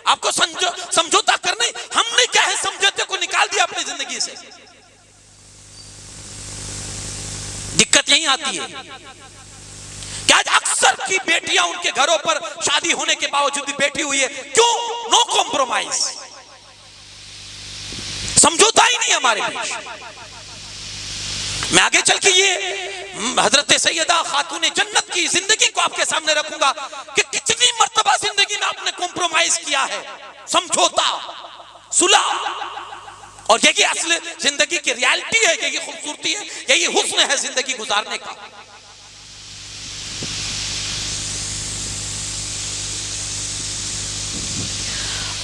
आपको समझौता करना ही। हमने क्या है समझौते को निकाल दिया अपनी जिंदगी से। दिक्कत यही आती है कि आज अक्सर की बेटियां उनके घरों पर शादी होने के बावजूद भी बैठी हुई है। क्यों? नो कॉम्प्रोमाइज, समझौता ही नहीं हमारे बीच। मैं आगे चल के ये हजरत सैयदा खातून जन्नत की जिंदगी को आपके सामने रखूंगा कि कितनी मर्तबा जिंदगी में आपने कॉम्प्रोमाइज किया है, समझौता, सुलह। और यही असल जिंदगी की रियलिटी है, यही खूबसूरती है, यही हुस्न है जिंदगी गुजारने का।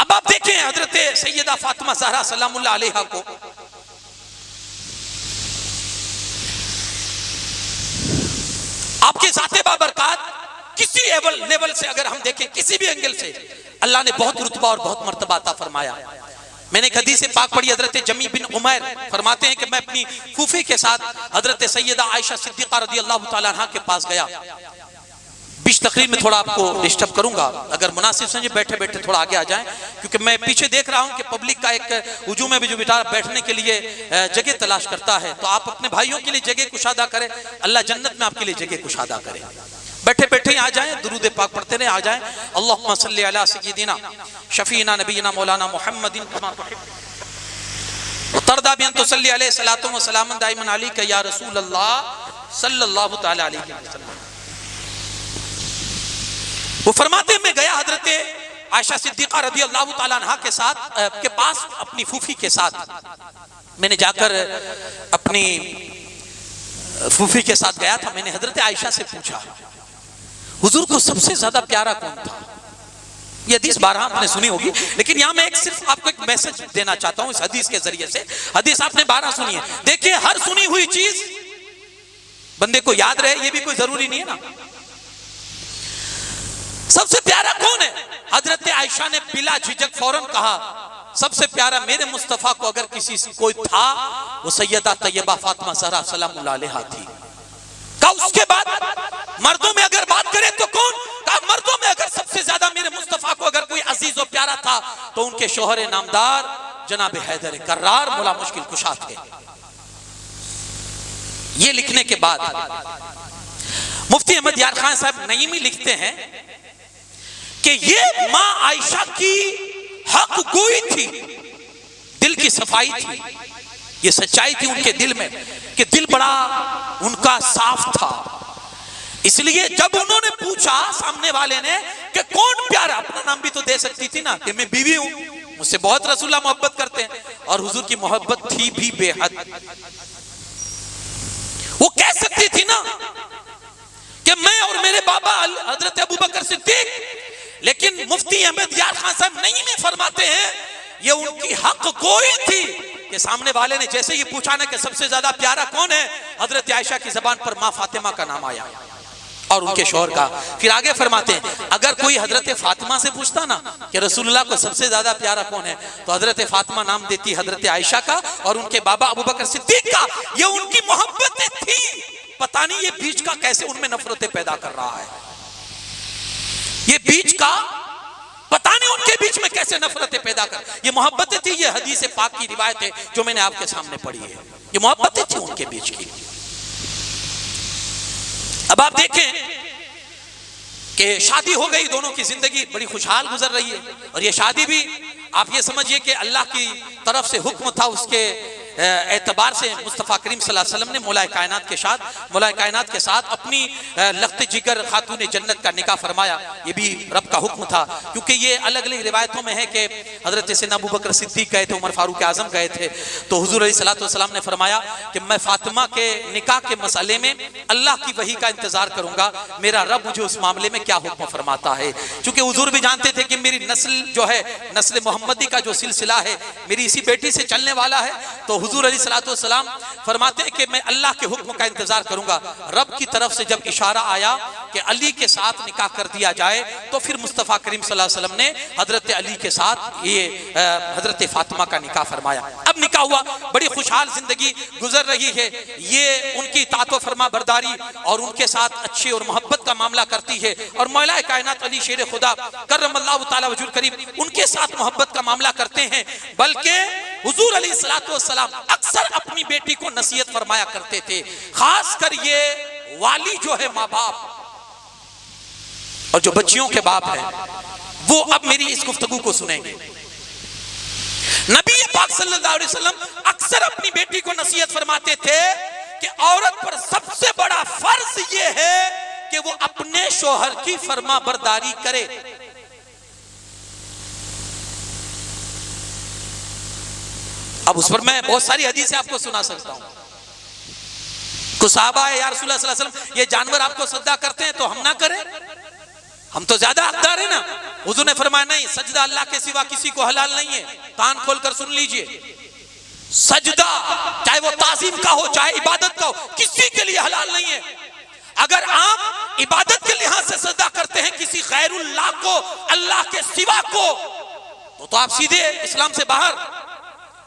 अब आप देखें हजरत सैयदा फातिमा ज़हरा सलामुल्लाह अलैहा को, आपके ज़ाते बाबरकात किसी लेवल से अगर हम देखें, किसी भी एंगल से, अल्लाह ने बहुत रुतबा और बहुत मर्तबा अता फरमाया। मैंने एक हदीस पाक पढ़ी, हजरत जमी बिन उमैर फरमाते हैं कि मैं अपनी फूफी के साथ हजरत सैयदा आयशा सिद्दीक़ा रज़ियल्लाहु तआला अन्हा के पास गया। बीच तकरीर में थोड़ा आपको डिस्टर्ब करूंगा, अगर मुनासिब समझे बैठे बैठे थोड़ा आगे आ जाएं, क्योंकि मैं पीछे देख रहा हूं कि पब्लिक का एक हुजूम में भी जो बेटा बैठने के लिए जगह तलाश करता है। तो आप अपने भाइयों के लिए जगह कुशादा करें, अल्लाह जन्नत में आपके लिए जगह कुशादा करे। बैठे बैठे आ जाएं, दुरूद पाक पढ़ते रहे, आ जाएं। अल्लाहुम्मा सल्ली अला सय्यिदिना शफीना नबीना मौलाना मुहम्मदिन कमा तुहिब्बु व तरदा बिन तुसल्ली अलैहि सलातो व सलामन दाइमन अलैका या रसूल अल्लाह सल्लल्लाहु तआला अलैहि वसल्लम। वो फरमाते मैं गया हजरत आयशा सिद्दीक़ा रज़ियल्लाहु तआला अन्हा के साथ के पास, अपनी फूफी के साथ। मैंने जाकर अपनी फूफी के साथ गया था। मैंने हजरत आयशा से पूछा हुजूर को सबसे ज्यादा प्यारा कौन था। ये हदीस 12 आपने सुनी होगी, लेकिन यहां मैं सिर्फ आपको एक मैसेज देना चाहता हूं इस हदीस के जरिए से। हदीस आपने 12 सुनी है। देखिए, हर सुनी हुई चीज बंदे को याद रहे ये भी कोई जरूरी नहीं है ना। सबसे प्यारा कौन है? हजरत आयशा ने बिला झिझक फौरन कहा, सबसे प्यारा मेरे मुस्तफा को अगर किसी से कोई था वो सैयदा तैयबा फातिमा ज़हरा सलामुल्लाह अलैहा थी। कहा उसके बाद मर्दों में अगर बात करें तो कौन? कहा मर्दों में अगर सबसे ज्यादा मेरे मुस्तफा को अगर कोई अजीज और प्यारा था तो उनके शौहर नामदार जनाब हैदर कर्रार मौला मुश्किल कुशा थे। ये लिखने के बाद मुफ्ती अहमद यार खान साहब नईमी लिखते हैं कि ये मां आयशा की हक गोई थी, दिल की सफाई थी, ये सच्चाई थी उनके दिल में कि दिल बड़ा उनका साफ था। इसलिए जब उन्होंने पूछा सामने वाले ने कि कौन प्यारा, अपना नाम भी तो दे सकती थी ना कि मैं बीवी हूं, मुझसे बहुत रसूलुल्लाह मोहब्बत करते हैं, और हुजूर की मोहब्बत थी भी बेहद। वो कह सकती थी ना कि मैं और मेरे बाबा हजरत अबू बकर सिद्दीक, लेकिन मुफ्ती अहमद यार खान साहब नहीं में फरमाते हैं ये उनकी हक गोई थी कि सामने वाले ने जैसे ये पूछा ना कि सबसे ज्यादा प्यारा कौन है, हजरत आयशा की जबान पर माँ फातिमा का नाम आया और उनके शौहर का। फिर आगे फरमाते हैं अगर कोई हजरत फातिमा से पूछता ना कि रसूलुल्लाह को सबसे ज्यादा प्यारा कौन है, तो हजरत फातिमा नाम देती हजरत आयशा का और उनके बाबा अबू बकर सिद्दीक का। ये उनकी मोहब्बतें थी। पता नहीं ये बीच का कैसे उनमें नफरतें पैदा कर रहा है, ये बीच का पता नहीं उनके बीच में कैसे नफरतें पैदा कर। ये मोहब्बतें थी, ये हदीस पाक की रिवायत है जो मैंने आपके सामने पढ़ी है, ये मोहब्बतें थी उनके बीच की। अब आप देखें कि शादी हो गई, दोनों की जिंदगी बड़ी खुशहाल गुजर रही है। और ये शादी भी आप ये समझिए कि अल्लाह की तरफ से हुक्म था, उसके एतबार से मुस्तफ़ा करीम सल्लल्लाहु अलैहि वसल्लम ने मौलाए कायनात के साथ अपनी लख्त जिगर खातून जन्नत का निकाह फरमाया। ये भी रब का हुक्म था, क्योंकि ये अलग अलग रिवायतों में है कि हजरत सैयदना अबू बकर सिद्दीक गए थे, उमर फारूक आजम गए थे, तो हुजूर अलैहिस्सलातु वस्सलाम ने फरमाया कि मैं फातिमा के निकाह के मसले में अल्लाह की वही का इंतजार करूंगा, मेरा रब मुझे उस मामले में क्या हुक्म फरमाता है। क्योंकि हुजूर भी जानते थे कि मेरी नस्ल जो है, नस्ल मोहम्मदी का जो सिलसिला है मेरी इसी बेटी से चलने वाला है। तो हुजूर अलैहिस्सलाम फरमाते हैं कि मैं अल्लाह के हुक्म का इंतजार करूंगा। रब की तरफ से जब इशारा आया कि अली के साथ निकाह कर दिया जाए, तो फिर मुस्तफ़ा करीम सल्लल्लाहु अलैहि वसल्लम ने हजरत अली के साथ ये हजरत फातिमा का निकाह फरमाया। अब निकाह हुआ, बड़ी खुशहाल जिंदगी गुजर रही है। ये उनकी तातो फरमा बरदारी और उनके साथ अच्छे और मोहब्बत का मामला करती है। और मौला कायनात अली शेर खुदा करमल्लाहु ताला वजहुल करीम उनके साथ मोहब्बत का मामला करते हैं। बल्कि हुजूर अलैहिस्सलातु वस्सलाम अक्सर अपनी बेटी को नसीहत फरमाया करते थे, खासकर ये वाली जो है माँ बाप और जो बच्चियों के बाप हैं, वो अब मेरी इस गुफ्तगू को सुनेंगे। नबी पाक सल्लल्लाहु अलैहि वसल्लम अक्सर अपनी बेटी को नसीहत फरमाते थे कि औरत पर सबसे बड़ा फर्ज ये है कि वो अपने शोहर की फरमा बरदारी करे। अब उस पर मैं बहुत सारी हदीसें आपको सुना सकता हूं। कुछ सहाबा है, या रसूलुल्लाह सल्लल्लाहु अलैहि वसल्लम ये जानवर आपको सजदा करते हैं तो हम ना करें, हम तो ज्यादा हकदार है ना। हुजूर ने फरमाया नहीं, सजदा अल्लाह के सिवा किसी को हलाल नहीं है। कान खोलकर सुन लीजिए, सजदा चाहे वो ताज़ीम का हो चाहे इबादत का हो, किसी के लिए हलाल नहीं है। अगर आप इबादत के लिहाज से सजदा करते हैं किसी गैरुल्लाह को, अल्लाह के सिवा को, तो आप सीधे इस्लाम से बाहर।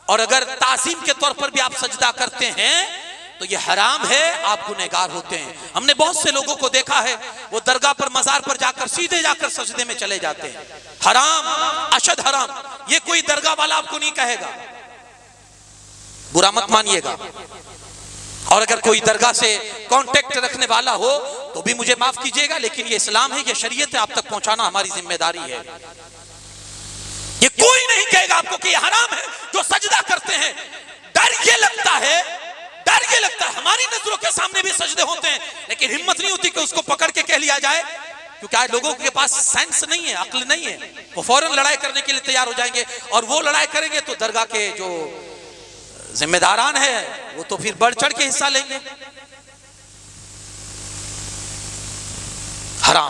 और अगर ताज़ीम के तौर पर भी आप सजदा करते हैं तो ये हराम है, आप गुनहगार होते हैं। हमने बहुत से लोगों को देखा है, वो दरगाह पर मजार पर जाकर सीधे जाकर सजदे में चले जाते हैं। हराम, अशद हराम। ये कोई दरगाह वाला आपको नहीं कहेगा, बुरा मत मानिएगा। और अगर कोई दरगाह से कांटेक्ट रखने वाला हो तो भी मुझे माफ कीजिएगा, लेकिन ये इस्लाम है, ये शरीयत है, आप तक पहुंचाना हमारी जिम्मेदारी है। ये कोई नहीं कहेगा आपको कि ये हराम है। जो सजदा करते हैं, डर ये लगता है हमारी नजरों के सामने भी सजदे होते हैं, लेकिन हिम्मत नहीं होती कि उसको पकड़ के कह लिया जाए, क्योंकि आज लोगों के पास सेंस नहीं है, अक्ल नहीं है। वो फौरन लड़ाई करने के लिए तैयार हो जाएंगे, और वो लड़ाई करेंगे तो दरगाह के जो जिम्मेदारान है वो तो फिर बढ़ चढ़ के हिस्सा लेंगे। हराम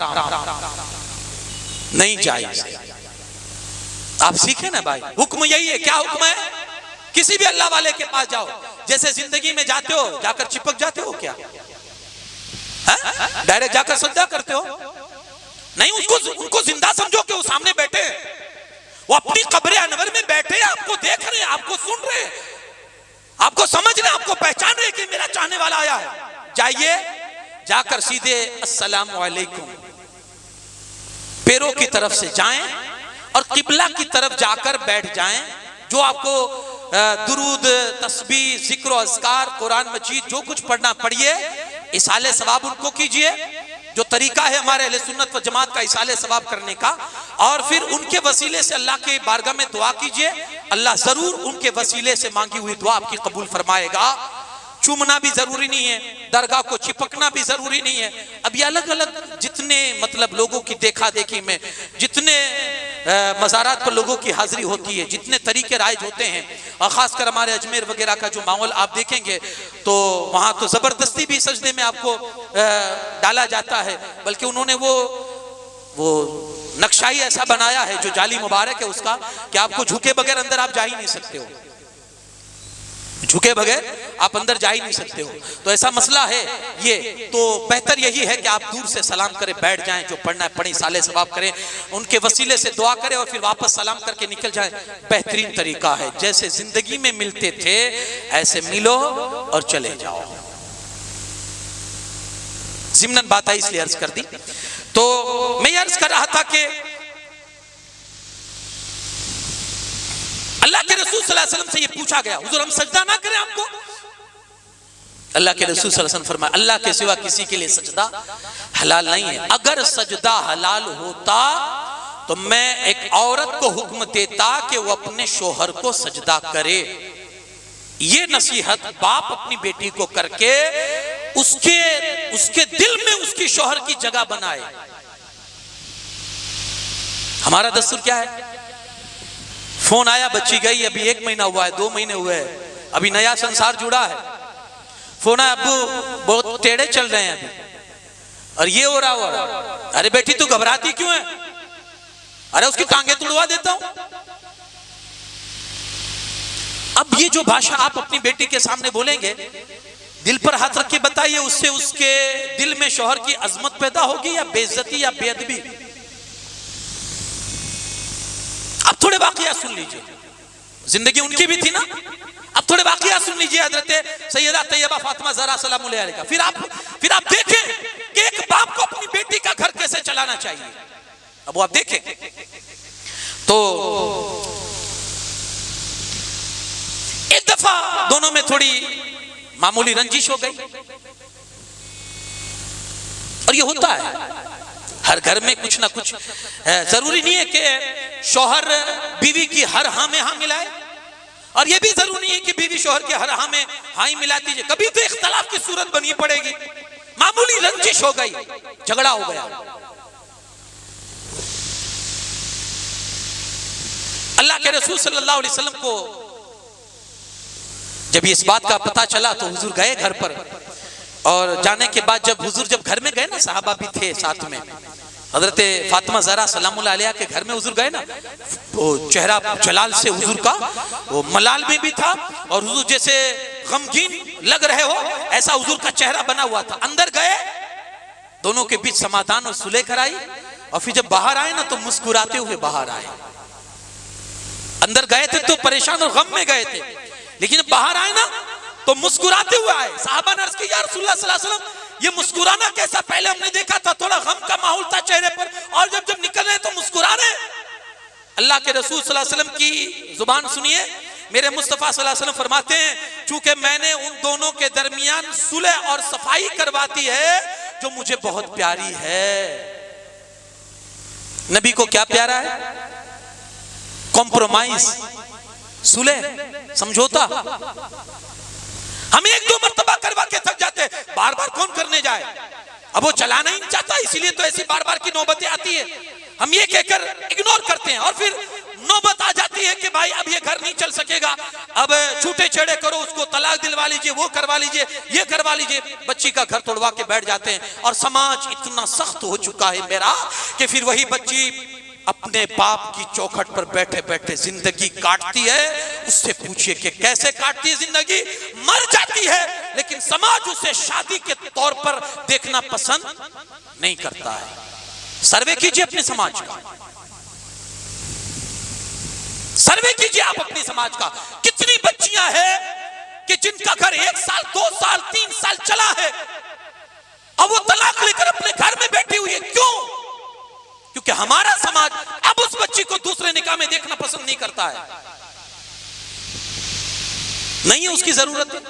नहीं चाहिए। आप सीखे ना भाई, हुक्म यही है। क्या हुक्म है? किसी भी अल्लाह वाले के पास जाओ, जैसे जिंदगी में जाते हो जाकर चिपक जाते हो क्या? डायरेक्ट जाकर सजदा करते हो? नहीं, उनको जिंदा समझो कि वो सामने बैठे, वो अपनी कब्र अनवर में बैठे, आपको देख रहे हैं, आपको सुन रहे हैं, आपको समझ रहे हैं, आपको पहचान रहे कि मेरा चाहने वाला आया है। जाइए, जाकर सीधे अस्सलामु अलैकुम पैरों की तरफ से जाएं और किबला की तरफ जाकर बैठ जाएं। जो आपको दुरूद, तस्बीह, जिक्र, अज़कार, कुरान मजीद जो कुछ पढ़ना पढ़िए, इसाले सवाब उनको कीजिए, जो तरीका है हमारे अहले सुन्नत व जमात का इसाले सवाब करने का। और फिर उनके वसीले से अल्लाह के बारगाह में दुआ कीजिए, अल्लाह जरूर उनके वसीले से मांगी हुई दुआ आपकी कबूल फरमाएगा। चूमना भी जरूरी नहीं है, दरगाह को चिपकना भी जरूरी नहीं है। अब ये अलग अलग जितने मतलब लोगों की देखा देखी में जितने मज़ारात पर लोगों की हाजिरी होती है, जितने तरीके राइज होते हैं, और ख़ासकर हमारे अजमेर वगैरह का जो माहौल आप देखेंगे तो वहाँ तो ज़बरदस्ती भी सजदे में आपको डाला जाता है, बल्कि उन्होंने वो नक्शा ही ऐसा बनाया है जो जाली मुबारक है उसका, कि आपको झुके बगैर अंदर आप जा ही नहीं सकते हो, झुके बगैर आप अंदर जा ही नहीं सकते हो। तो ऐसा मसला है ये, तो बेहतर यही है कि आप दूर से सलाम करें, बैठ जाएं, जो पढ़ना है पढ़ें, साले सवाब करें, उनके वसीले से दुआ करें और फिर वापस सलाम करके निकल जाएं, बेहतरीन तरीका है। जैसे जिंदगी में मिलते थे ऐसे मिलो और चले जाओ। ज़िम्नन बात आई इसलिए अर्ज कर दी। तो मैं अर्ज कर रहा था कि अल्लाह के रसूल सल्लल्लाहु अलैहि वसल्लम से ये पूछा गया, हुजूर हम सजदा ना करें आपको? अल्लाह के रसूल सल्लल्लाहु अलैहि वसल्लम फरमाया, अल्लाह के सिवा किसी के लिए सजदा हलाल नहीं है। अगर सजदा हलाल होता तो मैं एक औरत को हुक्म देता कि वो अपने शोहर को सजदा करे। ये नसीहत बाप अपनी बेटी को करके उसके दिल में उसकी शोहर की जगह बनाए। हमारा दस्तूर क्या है? फोन आया, बच्ची गई, अभी 1 महीना हुआ है, 2 महीने हुए हैं, अभी नया संसार जुड़ा है, फोन आया, अब्बू बहुत टेढ़े चल रहे हैं अभी, और ये हो रहा हुआ। अरे बेटी तू घबराती क्यों है? अरे उसकी टांगे तुड़वा देता हूं। अब ये जो भाषा आप अपनी बेटी के सामने बोलेंगे, दिल पर हाथ रख के बताइए, उससे उसके दिल में शौहर की अजमत पैदा होगी या बेइज्जती या बेअदबी? अब थोड़े वाकया सुन लीजिए, जिंदगी उनकी भी थी ना, अब थोड़े वाकया सुन लीजिए हजरत सैयदा तैयबा फातिमा ज़हरा सलाम अलैहा का। फिर आप देखें कि एक बाप को अपनी बेटी का घर कैसे चलाना चाहिए। अब वो आप देखें तो एक दफा दोनों में थोड़ी मामूली रंजिश हो गई, और ये होता है हर घर में कुछ ना कुछ। जरूरी नहीं है कि शौहर बीवी की हर हाँ में हाँ मिलाए, और ये भी जरूरी है कि बीवी शौहर के हर हाँ में हाँ ही मिलाती है। कभी तो इख्तलाफ की सूरत बनी पड़ेगी, मामूली रंजिश हो गई, झगड़ा हो गया। अल्लाह के रसूल सल्लल्लाहु अलैहि वसल्लम को जब इस बात का पता चला तो हुजूर गए घर पर, और जाने के बाद जब हुजूर जब घर में गए ना, सहाबा भी थे साथ में, हजरत फातिमा ज़हरा सलाम अलैहा के घर में हुजूर गए ना, वो चेहरा जलाल से हुजूर का वो मलाल में भी था, और हुजूर जैसे गमगीन लग रहे हो ऐसा हुजूर का चेहरा बना हुआ था। अंदर गए, दोनों के बीच समाधान और सुलह कराई, और फिर जब बाहर आए ना तो मुस्कुराते हुए बाहर आए। अंदर गए थे तो परेशान और गम में गए थे, लेकिन बाहर आए ना तो मुस्कुराते हुए आए। साहबा ने अर्ज़ की, या रसूलुल्लाह सल्लल्लाहु अलैहि वसल्लम ये मुस्कुराना कैसा? पहले हमने देखा था थोड़ा गम का माहौल था चेहरे पर, और जब निकल रहे तो मुस्कुरा रहे। अल्लाह के रसूल सल्लल्लाहु अलैहि वसल्लम की जुबान सुनिए, मेरे मुस्तफ़ा सल्लल्लाहु अलैहि वसल्लम फरमाते हैं, चूंकि मैंने उन दोनों के दरमियान सुलह और सफाई करवाती है जो मुझे बहुत प्यारी है। नबी को क्या प्यारा है? कॉम्प्रोमाइज, सुलह, समझौता। हम 1-2 मर्तबा करवा के थक जाते, बार बार कौन करने जाए? अब वो चलाना ही नहीं चाहता, इसीलिए तो ऐसी बार बार की नौबतें आती है। हम ये कहकर इग्नोर करते हैं, और फिर नौबत आ जाती है कि भाई अब ये घर नहीं चल सकेगा, अब छूटे छेड़े करो, उसको तलाक दिलवा लीजिए, वो करवा लीजिए, ये करवा लीजिए, बच्ची का घर तोड़वा के बैठ जाते हैं। और समाज इतना सख्त हो चुका है मेरा कि फिर वही बच्ची अपने बाप की चौखट पर बैठे बैठे जिंदगी काटती है। उससे पूछिए कि कैसे काटती है जिंदगी? मर जाती है, लेकिन समाज उसे शादी के तौर पर देखना पसंद नहीं करता है। सर्वे कीजिए अपने समाज का, सर्वे कीजिए आप अपने समाज का। कितनी बच्चियां हैं कि जिनका घर 1 साल 2 साल 3 साल चला है, अब वो तलाक लेकर अपने घर में बैठी हुई है। क्यों? क्योंकि हमारा समाज अब उस बच्ची को दूसरे निकाह में देखना पसंद नहीं करता है। नहीं है उसकी जरूरत है,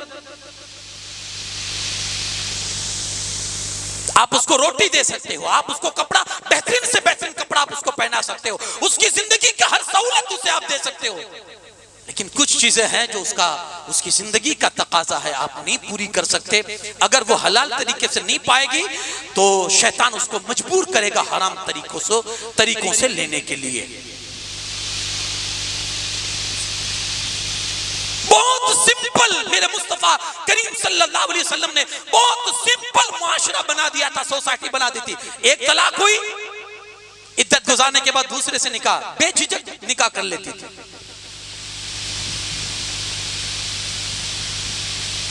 आप उसको रोटी दे सकते हो, आप उसको कपड़ा, बेहतरीन से बेहतरीन कपड़ा आप उसको पहना सकते हो, उसकी जिंदगी का हर सहूलत उसे आप दे सकते हो। लेकिन कुछ चीजें हैं जो उसकी जिंदगी का तकाजा है, आप नहीं पूरी कर सकते। अगर वो हलाल तरीके से नहीं पाएगी तो शैतान उसको मजबूर करेगा हराम तरीकों से लेने के लिए। बहुत सिंपल, मेरे मुस्तफा करीम सल्लल्लाहु अलैहि वसल्लम ने बहुत सिंपल मुआशरा बना दिया था, सोसाइटी बना दी थी। एक तलाक हुई, इद्दत गुजारने के बाद दूसरे से निकाह, बेझिझक निकाह कर लेती थी।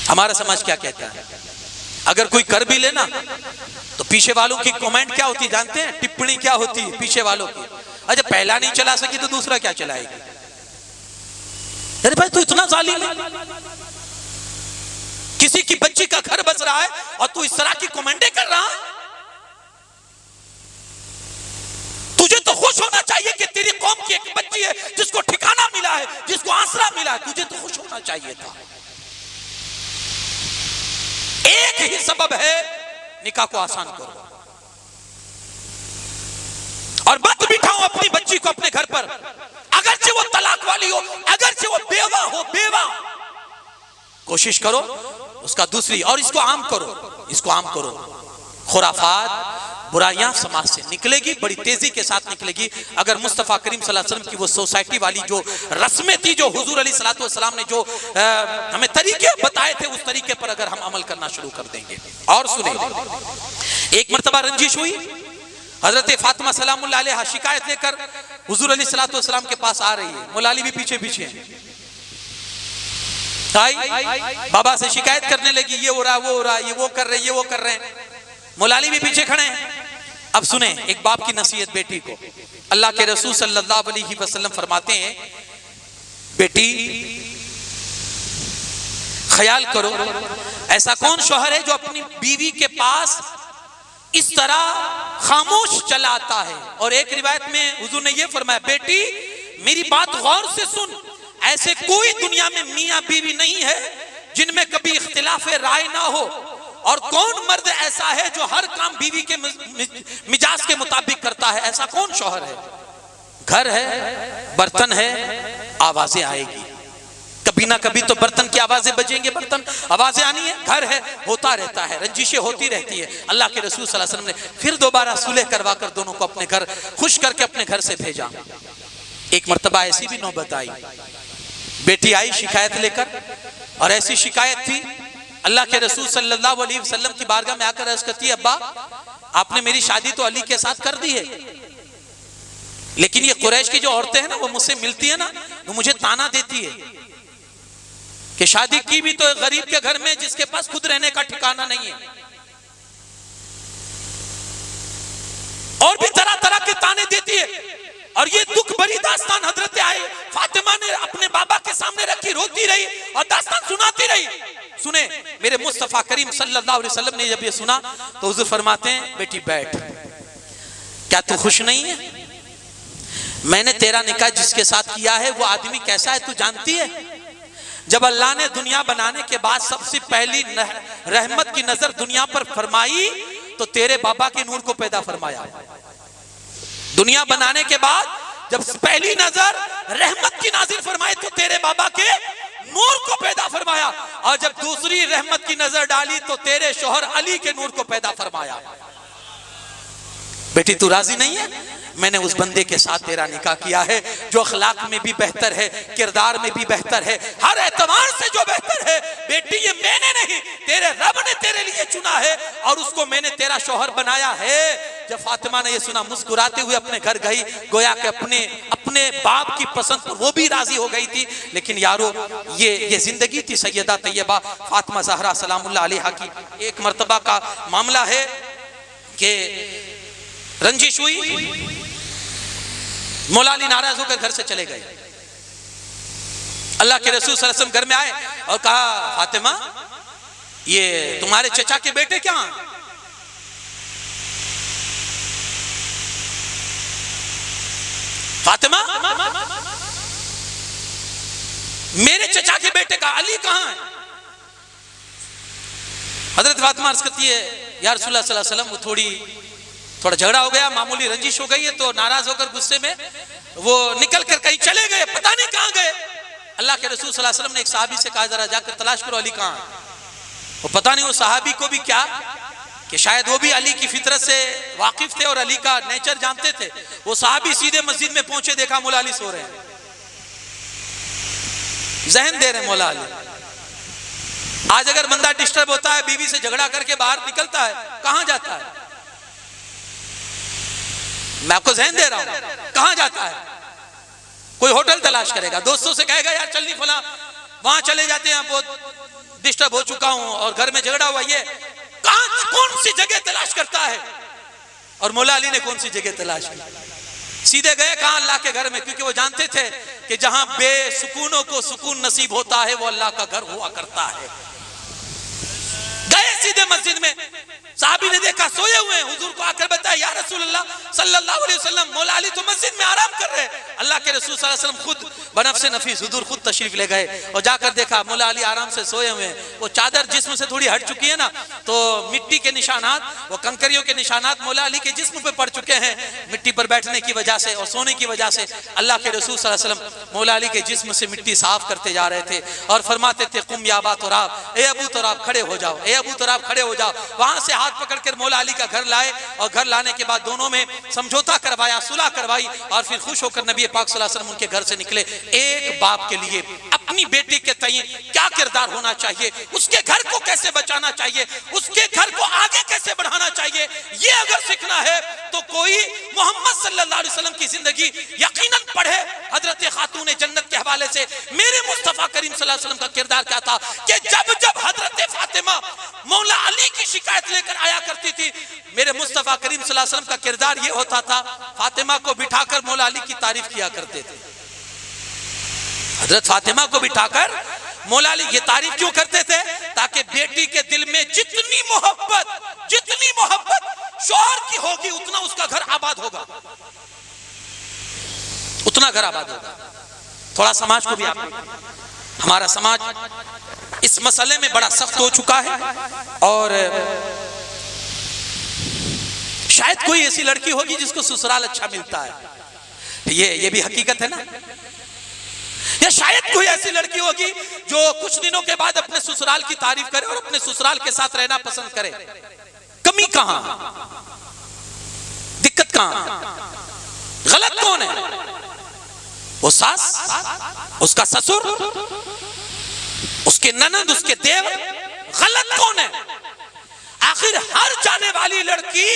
हमारा समाज क्या कहता है, अगर कोई कर भी लेना तो पीछे वालों की कमेंट क्या होती जानते हैं, टिप्पणी क्या होती है पीछे वालों की, अच्छा पहला नहीं चला सकी तो दूसरा क्या चलाएगी। अरे भाई तू इतना जालिम है, किसी की बच्ची का घर बस रहा है और तू इस तरह की कमेंटें कर रहा है। तुझे तो खुश होना चाहिए कि तेरी कौम की एक बच्ची है जिसको ठिकाना मिला है, जिसको आसरा मिला है, तुझे तो खुश होना चाहिए था। एक ही सबब है, निकाह को आसान करो और मत बिठाओ अपनी बच्ची को अपने घर पर, अगरचे वो तलाक वाली हो, अगरचे वो बेवा हो, बेवा कोशिश करो उसका दूसरी, और इसको आम करो, इसको आम करो। खुराफात बुराइयां समाज से निकलेगी, बड़ी तेजी के साथ निकलेगी अगर मुस्तफा करीम सल्लल्लाहु अलैहि वसल्लम की वो सोसाइटी वाली जो रस्में थी, जो हुजूर अलैहि सल्लल्लाहु अलैहि वसल्लम ने जो हमें तरीके बताए थे, उस तरीके पर अगर हम अमल करना शुरू कर देंगे। और सुने, एक मर्तबा रंजिश हुई, हजरत फातिमा सलामुल्लाह अलैहा शिकायत लेकर हुजूर अलैहि सल्लल्लाहु अलैहि वसल्लम के पास आ रही है। मौला अली भी पीछे पीछे आई, बाबा से शिकायत करने लगी, ये हो रहा वो हो रहा, ये वो कर रहे, ये वो कर रहे हैं। मौला अली भी पीछे खड़े हैं। अब सुने एक बाप की नसीहत बेटी को। अल्लाह के रसूल सल्लल्लाहु अलैहि वसल्लम फरमाते हैं, बेटी ख्याल करो, ऐसा कौन शौहर है जो अपनी बीवी के पास इस तरह खामोश चला आता है। और एक रिवायत में हुजूर ने यह फरमाया, बेटी मेरी बात गौर से सुन, ऐसे कोई दुनिया में मियां बीवी नहीं है जिनमें कभी इख्तिलाफ राय ना हो, और कौन मर्द ऐसा है जो हर काम बीवी के मिजाज के मुताबिक करता है। ऐसा कौन शौहर है। घर है, बर्तन है, आवाजें आएगी, कभी ना कभी तो बर्तन की आवाजें बजेंगे, बर्तन आवाजें आनी है, घर है, होता रहता है, रंजिशें होती रहती है। अल्लाह के रसूल सल्लल्लाहु अलैहि वसल्लम ने फिर दोबारा सुलह करवा कर दोनों को अपने घर खुश करके अपने घर से भेजा। एक मर्तबा ऐसी भी नौबत आई, बेटी आई शिकायत लेकर, और ऐसी शिकायत थी अल्लाह के रसूल सल्लल्लाहु अलैहि वसल्लम की बारगाह में आकर अर्ज करती है, अब्बा आपने मेरी शादी तो अली के साथ कर दी है, लेकिन ये कुरैश की जो औरतें हैं ना, वो मुझसे मिलती है ना, वो मुझे ताना देती है कि शादी की भी तो गरीब के घर में जिसके पास खुद रहने का ठिकाना नहीं है, और भी तरह तरह के ताने देती है। और ये दुख भरी दास्तान हजरत आए फातिमा ने अपने बाबा के सामने रखी, रोती रही और दास्तान सुनाती रही। सुने मेरे मुस्तफा करीम सल्लल्लाहु अलैहि वसल्लम ने जब ये सुना तो हुजूर फरमाते हैं, बेटी बैठ, क्या तू खुश नहीं है। मैंने तेरा निकाह जिसके साथ किया है वो आदमी कैसा है तू जानती है। जब अल्लाह ने दुनिया बनाने के बाद सबसे पहली रहमत की नजर दुनिया पर फरमाई तो तेरे बाबा के नूर को पैदा फरमाया। दुनिया बनाने के बाद जब पहली नजर रहमत की नाजिल फरमाई तो तेरे बाबा के नूर को पैदा फरमाया, और जब दूसरी रहमत की नजर डाली तो तेरे शौहर अली के नूर को पैदा फरमाया। बेटी तू राजी नहीं है, मैंने उस बंदे के साथ तेरा निकाह किया है जो अखलाक में भी बेहतर है, किरदार में भी बेहतर है, हर एतबार से जो बेहतर है। बेटी ये मैंने नहीं, तेरे रब ने तेरे लिए चुना है और उसको मैंने तेरा शौहर बनाया है। जब फातिमा ने ये सुना मुस्कुराते हुए अपने घर गई, गोया कि अपने बाप की पसंद पर वो भी राजी हो गई थी। लेकिन यारो ये जिंदगी थी सैयदा तैयबा फातिमा ज़हरा सलामुल्लाह अलैहा की। एक मर्तबा का मामला है कि रंजिश हुई, मौला अली नाराज होकर घर से चले गए। अल्लाह के रसूल सल्लल्लाहु अलैहि वसल्लम घर में आए और कहा, फातिमा ये तुम्हारे चचा के बेटे क्या हैं? फातिमा मेरे चचा के बेटे का अली कहां है? हजरत फातिमा अर्ज करती है, या रसूलुल्लाह सल्लल्लाहु अलैहि वसल्लम वो थोड़ा झगड़ा हो गया, मामूली रंजिश हो गई है, तो नाराज होकर गुस्से में वो निकल कर कहीं चले गए, पता नहीं कहां गए। अल्लाह के रसूल सल्लल्लाहु अलैहि वसल्लम ने एक सहाबी से कहा, जरा जाकर तलाश करो अली कहां है। वो पता नहीं वो सहाबी को भी क्या कि शायद वो भी अली की फितरत से वाकिफ थे और अली का नेचर जानते थे। वो सहाबी सीधे मस्जिद में पहुंचे, देखा मौला अली सो रहे हैं, जहन दे रहे हैं मौला अली। आज अगर बंदा डिस्टर्ब होता है, बीवी से झगड़ा करके बाहर निकलता है, कहां जाता है? मैं आपको ज़हन दे रहा हूं, कहां जाता है? कोई होटल तलाश करेगा, दोस्तों से कहेगा यार चल नहीं फला वहां चले जाते हैं, बहुत डिस्टर्ब हो चुका हूं और घर में झगड़ा हुआ। ये कहां, कौन सी जगह तलाश करता है? और मौला अली ने कौन सी जगह तलाश की? सीधे गए कहां? अल्लाह के घर में, क्योंकि वो जानते थे कि जहां बेसुकूनों को सुकून नसीब होता है वो अल्लाह का घर हुआ करता है। गए सीधे मस्जिद में, साहबी ने देखा सोए हुए हैं, हुजूर को आकर बताया या रसूल अल्लाह सल्लल्लाहु अलैहि वसल्लम, मौला अली तो मस्जिद में आराम कर रहे हैं। अल्लाह के रसूल सल्लल्लाहु अलैहि वसल्लम खुद बनफ्से नफीस हुजूर खुद तशरीफ ले गए और जाकर देखा मौला अली आराम से सोए हुए हैं। वो चादर जिस्म से थोड़ी हट चुकी है ना, तो मिट्टी के निशानात, वो कंकरियों के निशानात मौला अली के जिस्म पे पड़ चुके हैं, मिट्टी पर बैठने की वजह से और सोने की वजह से। अल्लाह के रसूल सल्लल्लाहु अलैहि वसल्लम मौला अली के जिस्म से मिट्टी साफ करते जा रहे थे और फरमाते थे कुम या अबा तुराब, ए अबू तुराब खड़े हो जाओ, ए अबू तुराब खड़े हो जाओ। वहां से हाथ पकड़कर मौला अली का घर लाए और घर लाने के बाद दोनों में समझौता करवाया, सुलह करवाई और फिर खुश होकर नबी पाक सल्लल्लाहु अलैहि वसल्लम उनके घर से निकले। एक बाप के लिए अपनी बेटी के तय क्या किरदार होना चाहिए, उसके घर को कैसे बचाना चाहिए, उसके घर को आगे कैसे बढ़ाना चाहिए, ये अगर सीखना है तो कोई मोहम्मद सल्लल्लाहु अलैहि वसल्लम की जिंदगी यकीनन पढ़े। हजरत खातून जन्नत के हवाले से मेरे मुस्तफा करीम सल्लल्लाहु अलैहि वसल्लम का किरदार क्या था कि जब जब हजरत फातिमा मौला अली की शिकायत लेकर आया करती थी, मेरे मुस्तफा करीम सल्लल्लाहु अलैहि वसल्लम का किरदार ये होता था, फातिमा को बिठाकर मौला अली की तारीफ किया करते थे। हजरत फातिमा को बिठाकर मौला अली ये तारीफ क्यों करते थे? ताकि बेटी के दिल में जितनी मोहब्बत शौहर की होगी उतना उसका घर आबाद होगा, उतना घर आबाद होगा। थोड़ा समाज को भी आप, हमारा समाज इस मसले में बड़ा सख्त हो चुका है और शायद कोई ऐसी लड़की होगी जिसको ससुराल अच्छा मिलता है, ये भी हकीकत है ना। या शायद कोई ऐसी लड़की होगी जो कुछ दिनों के बाद अपने ससुराल की तारीफ करे और अपने ससुराल के साथ रहना पसंद करे। कमी कहां, दिक्कत कहां, गलत कौन है? वो सास, उसका ससुर, उसके ननद, उसके देवर, गलत कौन है? आखिर हर जाने वाली लड़की,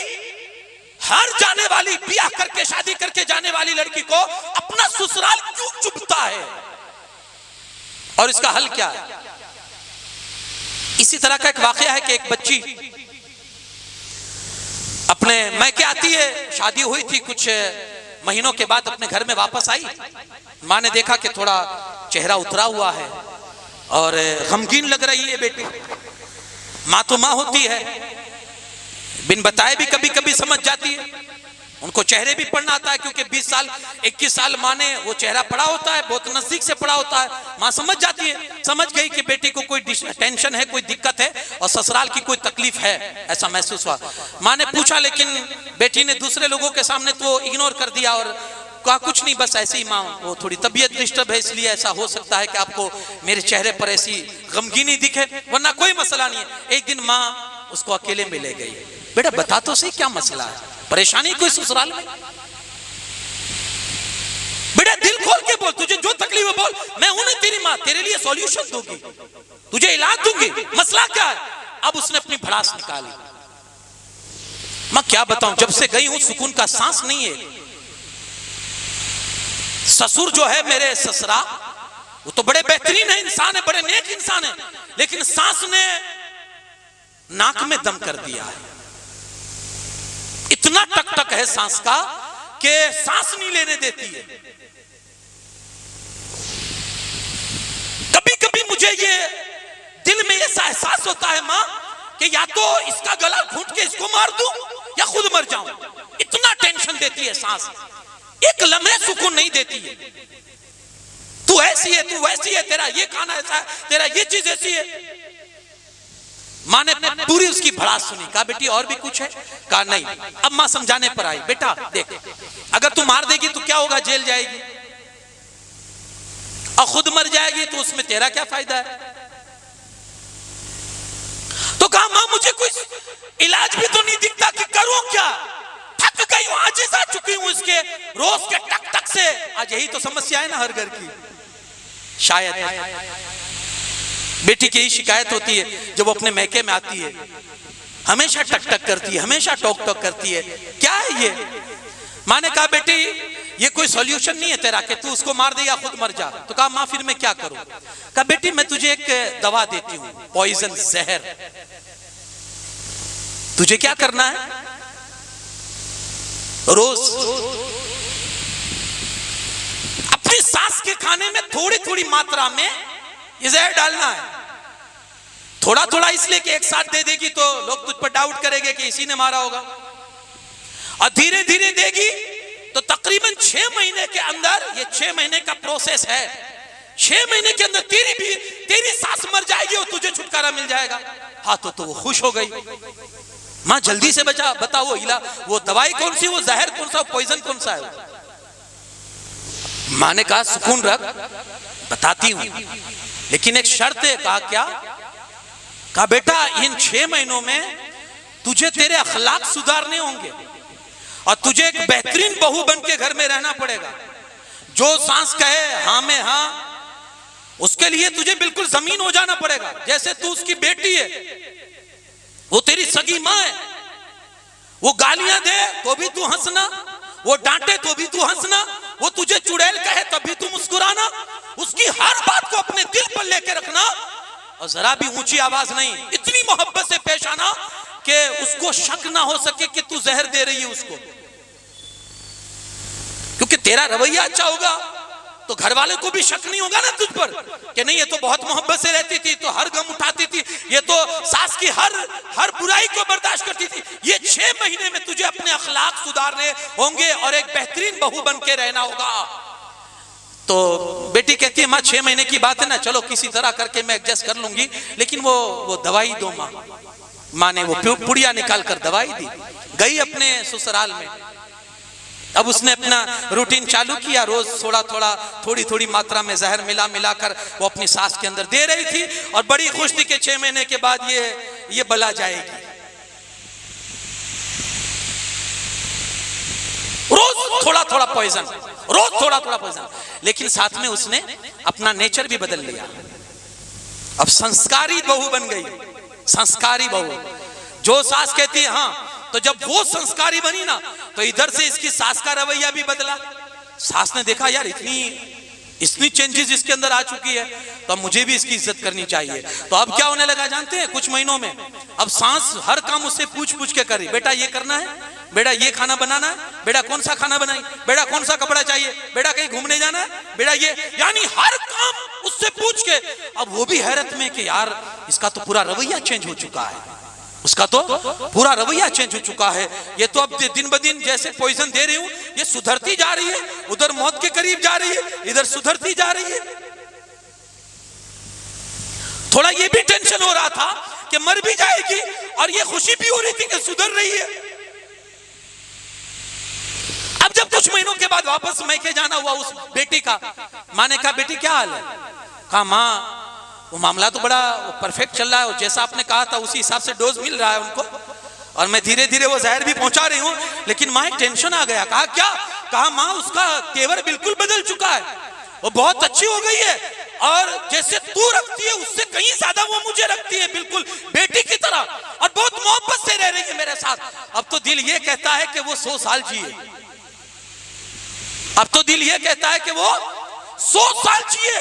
हर जाने वाली ब्याह करके शादी करके जाने वाली लड़की को अपना ससुराल क्यों चुभता है और इसका हल क्या है? इसी तरह का एक वाकया है कि एक बच्ची अपने मैके आती है, शादी हुई थी, कुछ महीनों के बाद अपने घर में वापस आई। माँ ने देखा कि थोड़ा चेहरा उतरा हुआ है और गमगीन लग रही है बेटी। माँ तो माँ होती है, बिन बताए भी कभी कभी समझ जाती है, उनको चेहरे भी पढ़ना आता है, क्योंकि 20 साल 21 साल माँ ने वो चेहरा पढ़ा होता है, बहुत नजदीक से पढ़ा होता है। माँ समझ जाती है, समझ गई कि बेटी को कोई टेंशन है, कोई दिक्कत है और ससुराल की कोई तकलीफ है, ऐसा महसूस हुआ। माँ ने पूछा, लेकिन बेटी ने दूसरे लोगों के सामने तो इग्नोर कर दिया और कहा कुछ नहीं, बस ऐसे ही माँ, वो थोड़ी तबीयत डिस्टर्ब है इसलिए ऐसा हो सकता है कि आपको मेरे चेहरे पर ऐसी गमगीनी दिखे, वरना कोई मसला नहीं है। एक दिन माँ उसको अकेले में ले गई, बेटा बता तो सही क्या मसला है, परेशानी कोई ससुराल में? बेटा दिल खोल के बोल, तुझे जो तकलीफ है बोल, मैं हूं ना तेरी माँ, तेरे लिए सॉल्यूशन दूंगी, तुझे इलाज दूंगी, मसला क्या है? अब उसने अपनी भड़ास निकाली। मैं क्या बताऊं, जब से गई हूं सुकून का सांस नहीं है। ससुर जो है मेरे ससुरा, वो तो बड़े बेहतरीन है, इंसान है, बड़े नेक इंसान है, लेकिन सांस ने नाक में दम कर दिया है। इतना टक टक है सांस का कि सांस नहीं लेने देती है। कभी कभी मुझे ये दिल में ऐसा एहसास होता है मां कि या तो इसका गला घूंट के इसको मार दूं या खुद मर जाऊं। इतना टेंशन देती है सांस, एक लम्हे सुकून नहीं देती है। तू ऐसी है, तू वैसी है, तेरा ये खाना ऐसा है, तेरा ये चीज ऐसी है। माँ ने पूरी उसकी भड़ास सुनी, कहा बेटी और भी कुछ है? कहा नहीं। अब माँ समझाने पर आई, बेटा देख, अगर तू मार देगी तो क्या होगा, जेल जाएगी, और खुद मर जाएगी तो उसमें तेरा क्या फायदा है? तो कहा माँ मुझे कोई इलाज भी तो नहीं दिखता कि करूं क्या, थक गई हूं, आजिज़ आ चुकी हूं इसके रोज के टक टक से। आज यही तो समस्या है ना हर घर की। शायद बेटी की यही शिकायत होती है जब वो अपने मैके में आती है, हमेशा टक टक करती है, हमेशा टोक टोक करती है। क्या है ये? माँ ने कहा बेटी ये कोई सॉल्यूशन नहीं है तेरा कि तू उसको मार दे या खुद मर जा। तो कहा माँ फिर मैं क्या करूं? कहा बेटी मैं तुझे एक दवा देती हूं, पॉइजन, जहर। तुझे क्या करना है, रोज अपनी सास के खाने में थोड़ी थोड़ी मात्रा में ये जहर डालना है। थोड़ा थोड़ा इसलिए कि एक साथ दे देगी तो लोग तुझ पर डाउट करेंगे कि इसी ने मारा होगा, और धीरे धीरे देगी तो तकरीबन 6 महीने के अंदर, ये 6 महीने का प्रोसेस है, 6 महीने के अंदर तेरी सास मर जाएगी और तुझे छुटकारा मिल जाएगा। हाँ तो वो खुश हो गई। माँ जल्दी से बचा, बता वो दवाई कौन सी, वो जहर कौन सा, पॉइजन कौन सा है? माँ ने कहा सुकून रख, बताती हूं, लेकिन एक शर्त है। कहा क्या? कहा बेटा इन 6 महीनों में तुझे तेरे अखलाक सुधारने होंगे और तुझे एक बेहतरीन बहू बन के घर में रहना पड़ेगा। जो सांस कहे हाँ में हाँ, उसके लिए तुझे बिल्कुल जमीन हो जाना पड़ेगा। जैसे तू उसकी बेटी है, वो तेरी सगी माँ है, वो गालियां दे तो भी तू हंसना, वो डांटे तो भी तू हंसना, वो तुझे चुड़ैल कहे तब भी तू मुस्कुराना, उसकी हर बात को अपने दिल पर लेके रखना और जरा भी ऊंची आवाज नहीं, इतनी मोहब्बत से पेश आना कि उसको शक ना हो सके कि तू जहर दे रही है उसको। क्योंकि तेरा रवैया अच्छा होगा तो घर वाले को भी शक नहीं होगा ना तुझ पर कि नहीं ये तो बहुत मोहब्बत से रहती थी, तो हर गम उठाती थी, ये तो सास की हर बुराई को बर्दाश्त करती थी। ये 6 महीने में तुझे अपने अखलाक सुधारने होंगे और एक बेहतरीन बहू बन के रहना होगा। तो बेटी कहती है माँ 6 महीने की बात है ना, चलो किसी तरह करके मैं एडजस्ट कर लूंगी, लेकिन वो दवाई दो माँ। माँ ने वो पुड़िया निकाल कर दवाई दी, गई अपने ससुराल में। अब उसने अपना रूटीन चालू किया, रोज थोड़ी थोड़ी मात्रा में जहर मिलाकर वो अपनी सास के अंदर दे रही थी और बड़ी खुश थी कि 6 महीने के बाद ये बला जाएगी। रोज थोड़ा पॉइजन, रोज थोड़ा पॉइजन, लेकिन साथ में उसने अपना नेचर भी बदल लिया। अब संस्कारी बहू बन गई, संस्कारी बहू। जो सास कहती है हाँ, तो जब वो संस्कारी बनी ना तो इधर से इसकी सास का रवैया भी बदला। सास ने देखा यार इतनी चेंजेस इसके अंदर आ चुकी है, तो अब मुझे भी इसकी इज्जत करनी चाहिए। तो अब क्या होने लगा जानते हैं? कुछ महीनों में अब सास हर काम उससे पूछ के कर रही, बेटा ये करना है, बेटा ये खाना बनाना है, बेटा कौन सा खाना बनाई, बेटा कौन सा कपड़ा चाहिए, बेटा कहीं घूमने जाना है, बेटा ये, यानी हर काम उससे पूछ के। अब वो भी हैरत में कि यार इसका तो पूरा रवैया चेंज हो चुका है, उसका तो पूरा रवैया चेंज हो चुका है। ये तो अब दिन ब दिन जैसे पॉइजन दे रही हूं ये सुधरती जा रही है, उधर मौत के करीब जा रही है, इधर सुधरती जा रही है। थोड़ा ये भी टेंशन हो रहा था कि मर भी जाएगी और ये खुशी भी हो रही थी कि सुधर रही है। अब जब कुछ महीनों के बाद वापस मैके जाना हुआ उस बेटी का, माँ ने कहा बेटी क्या हाल है? कहा माँ वो मामला तो बड़ा परफेक्ट चल रहा है, और जैसा आपने कहा था उसी हिसाब से डोज मिल रहा है उनको, और मैं धीरे धीरे वो जहर भी पहुंचा रही हूँ, लेकिन माँ एक टेंशन आ गया। कहा क्या? कहा माँ उसका तेवर बिल्कुल बदल चुका है, वो बहुत अच्छी हो गई है, और जैसे तू रखती है उससे कहीं ज्यादा वो मुझे रखती है, बिल्कुल बेटी की तरह, और बहुत मोहब्बत से रह रही है मेरे साथ। अब तो दिल ये कहता है कि वो 100 साल जिए, अब तो दिल ये कहता है कि वो 100 साल जिए।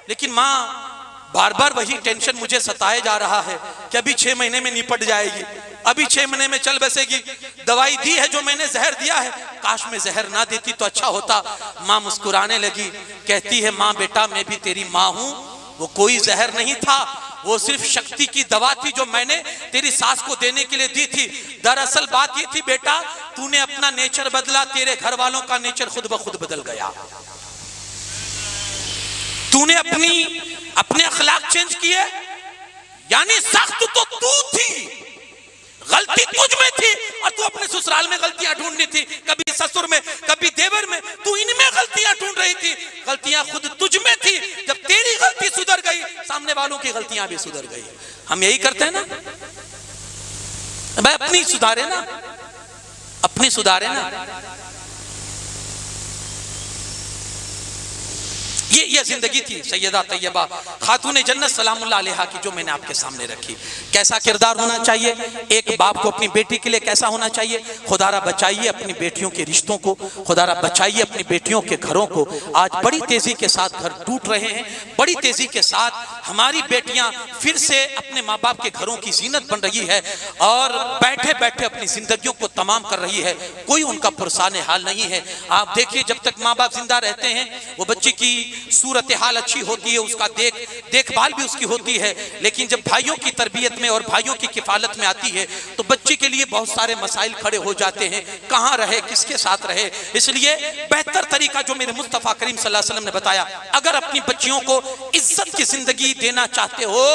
लेकिन माँ बार बार वही टेंशन मुझे सताए जा रहा है कि अभी 6 महीने में निपट जाएगी, अभी 6 महीने में चल बसेगी। दवाई दी है जो मैंने जहर दिया है, काश मैं जहर ना देती तो अच्छा होता। माँ मुस्कुराने लगी, कहती है माँ बेटा मैं भी तेरी माँ हूं, वो कोई जहर नहीं था, वो सिर्फ शक्ति की दवा थी जो मैंने तेरी सास को देने के लिए दी थी। दरअसल बात ये थी बेटा, तूने अपना नेचर बदला, तेरे घर वालों का नेचर खुद ब खुद बदल गया। तूने अपने अखलाक चेंज किए, यानी सख्त तो तू थी, गलती तुझ में थी, और तू अपने ससुराल में गलतियां ढूंढनी थी, कभी ससुर में कभी देवर में, तू इनमें गलतियां ढूंढ रही थी। गलतियां खुद तुझ में थी, जब तेरी गलती सुधर गई सामने वालों की गलतियां भी सुधर गई। हम यही करते हैं ना भाई, अपनी सुधारे ना, अपनी सुधारे ना। ये जिंदगी थी सैयदा तैयबा खातून जन्नत सलामुल्लाह अलैहा की, जो मैंने आपके सामने रखी। कैसा किरदार होना चाहिए एक बाप को अपनी बेटी के लिए, कैसा होना चाहिए? खुदारा बचाइए अपनी बेटियों के रिश्तों को, खुदारा बचाइए अपनी बेटियों के घरों को। आज बड़ी तेजी के साथ घर टूट रहे हैं, बड़ी तेजी के साथ हमारी बेटियां फिर से अपने माँ बाप के घरों की जीनत बन रही है और बैठे बैठे अपनी जिंदगियों को तमाम कर रही है। कोई उनका पुरसाने हाल नहीं है। आप देखिए, जब तक माँ बाप जिंदा रहते हैं वो बच्चे की सूरत हाल अच्छी होती है, उसका देखभाल भी उसकी होती है, लेकिन जब भाइयों की तरबियत में और भाइयों की किफालत में आती है तो बच्चे के लिए बहुत सारे मसाइल खड़े हो जाते हैं, कहाँ रहे, किसके साथ रहे। इसलिए बेहतर तरीका जो मेरे मुस्तफ़ा करीम सल्लल्लाहु अलैहि वसल्लम ने बताया, अगर अपनी बच्चियों को इज्जत की जिंदगी देना चाहते हो,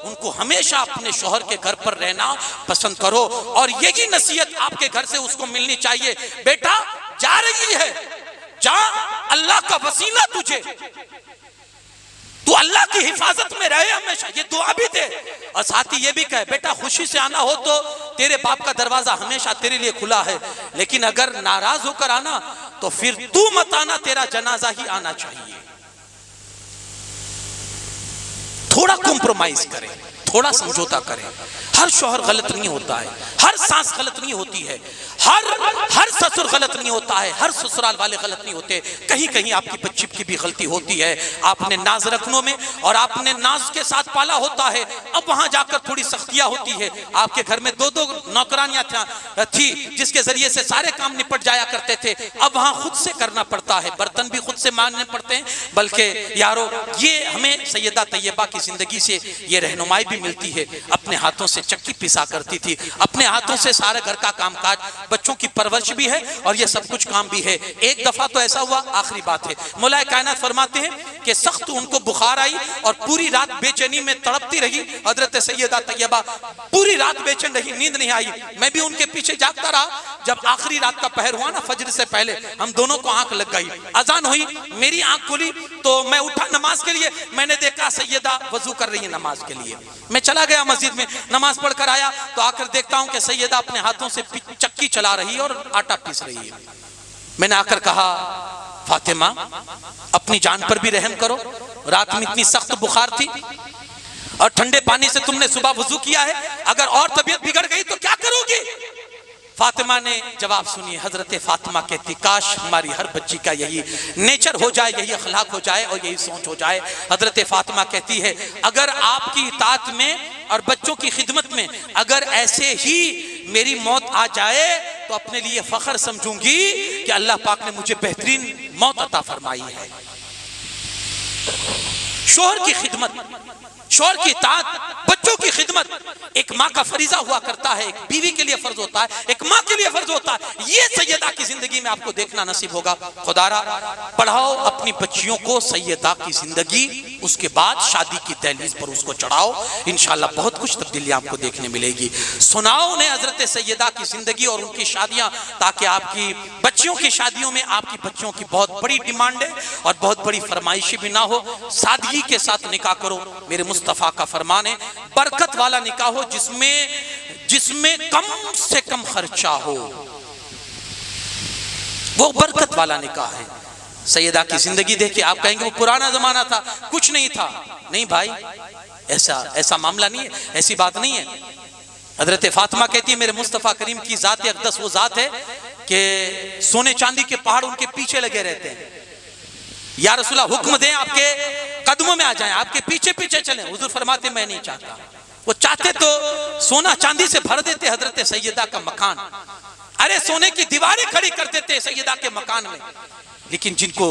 उनको हमेशा अपने शौहर के घर पर रहना पसंद करो और यही नसीहत आपके घर से उसको मिलनी चाहिए। बेटा जा रही है, जा, अल्लाह का वसीला तुझे, तू अल्लाह की हिफाजत में रहे हमेशा, ये दुआ भी दे। और साथ ही ये भी कहे, बेटा खुशी से आना हो तो तेरे बाप का दरवाजा हमेशा तेरे लिए खुला है, लेकिन अगर नाराज होकर आना तो फिर तू मत आना, तेरा जनाजा ही आना चाहिए। थोड़ा कॉम्प्रोमाइज करें, थोड़ा समझौता करें। हर शौहर गलत नहीं होता है, हर सास गलत नहीं होती है, हर ससुर गलत नहीं होता है, हर ससुराल वाले गलत नहीं होते। कहीं कहीं आपकी बच्ची की भी गलती होती है। आपने नाज रखनों में और आपने नाज के साथ पाला होता है, अब वहां जाकर थोड़ी सख्तियां होती है। आपके घर में दो नौकरानियां थी जिसके जरिए से सारे काम निपट जाया करते थे, अब वहां खुद से करना पड़ता है, बर्तन भी खुद से मांजने पड़ते हैं। बल्कि यारो, ये हमें सैयदा तैयबा की जिंदगी से ये रहनुमाई भी मिलती है। अपने हाथों से चक्की पिसा करती थी, अपने हाथों से सारे घर का कामकाज, बच्चों की परवरिश भी है और ये सब कुछ काम भी है। एक दफा तो ऐसा हुआ, आखिरी बात है, मौलाए कायनात फरमाते हैं कि सख्त उनको बुखार आई और पूरी रात बेचैनी में तड़पती रही। हजरत सैयदा तैयबा पूरी रात बेचैन रही, नींद नहीं आई। मैं भी उनके पीछे जागता रहा। जब आखिरी रात का पहर हुआ ना, फजर से पहले हम दोनों को आंख लग गई, अजान हुई, मेरी आंख खुली तो मैं उठा नमाज के लिए। मैंने देखा सैयदा वजू कर रही है नमाज के लिए। मैं चला गया मस्जिद में, नमाज पढ़कर आया तो आकर देखता हूं कि सैयदा अपने हाथों से चक्की चला रही है और आटा पीस रही है। मैंने आकर कहा, फातिमा अपनी जान पर भी रहम करो, रात में इतनी सख्त बुखार थी और ठंडे पानी से तुमने सुबह वजू किया है, अगर और तबीयत बिगड़ गई तो क्या करोगी? फातिमा ने जवाब सुनिए। हजरत फातिमा कहती, काश हमारी हर बच्ची का यही नेचर हो जाए, यही अखलाक हो जाए और यही सोच हो जाए। हजरत फातिमा कहती है, अगर आपकी इताअत में और बच्चों की खिदमत में अगर ऐसे ही मेरी मौत आ जाए तो अपने लिए फख्र समझूंगी कि अल्लाह पाक ने मुझे बेहतरीन मौत अता फरमाई है। शौहर की खिदमत, शौहर की इताअत, बच्चों की खिदमत एक माँ का फरीजा हुआ करता है, एक बीवी के लिए फर्ज होता है, एक माँ के लिए फर्ज होता है। ये सैयदा की जिंदगी में आपको देखना नसीब होगा। खुदारा पढ़ाओ अपनी बच्चियों को सैयदा की जिंदगी, उसके बाद शादी की दहलीज पर उसको चढ़ाओ, इंशाअल्लाह बहुत कुछ तब्दीलियां आपको देखने मिलेगी। सुनाओ उन्हें हजरत सैयदा की जिंदगी और उनकी शादियां, ताकि आपकी बच्चियों की शादियों में आपकी बच्चियों की बहुत बड़ी डिमांड है और बहुत बड़ी फरमाइशी भी ना हो। सादगी के साथ निकाह करो। मेरे मुस्तफ़ा का फरमान है, बरकत वाला निकाह हो जिसमें कम से कम खर्चा हो, वो बरकत वाला निकाह है। सैयदा की जिंदगी देखिए, आप कहेंगे वो पुराना जमाना था, कुछ नहीं था। नहीं भाई, ऐसा मामला नहीं है, ऐसी बात नहीं है। हजरत फातिमा कहती है, मेरे मुस्तफ़ा करीम की जात अक़दस वो जात है कि सोने चांदी के पहाड़ उनके पीछे लगे रहते हैं। या रसूला हुक्म दें, आपके कदमों में आ जाएं, आपके पीछे पीछे चलें। हुजूर फरमाते, मैं नहीं चाहता। वो चाहते तो सोना चांदी से भर देते हजरत सैयदा का मकान, अरे सोने की दीवारें खड़ी कर देते सैयदा के मकान में। लेकिन जिनको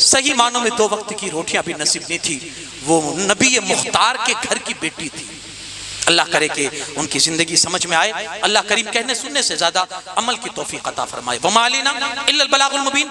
सही मानों में 2 वक्त की रोटियां भी नसीब नहीं थी, वो नबी मुख्तार के घर की बेटी थी। अल्लाह करे कि उनकी जिंदगी समझ में आए। अल्लाह करीम कहने सुनने से ज्यादा अमल की तौफीक अता फरमाए। वमा अलैना इल्लल बलागुल मुबीन।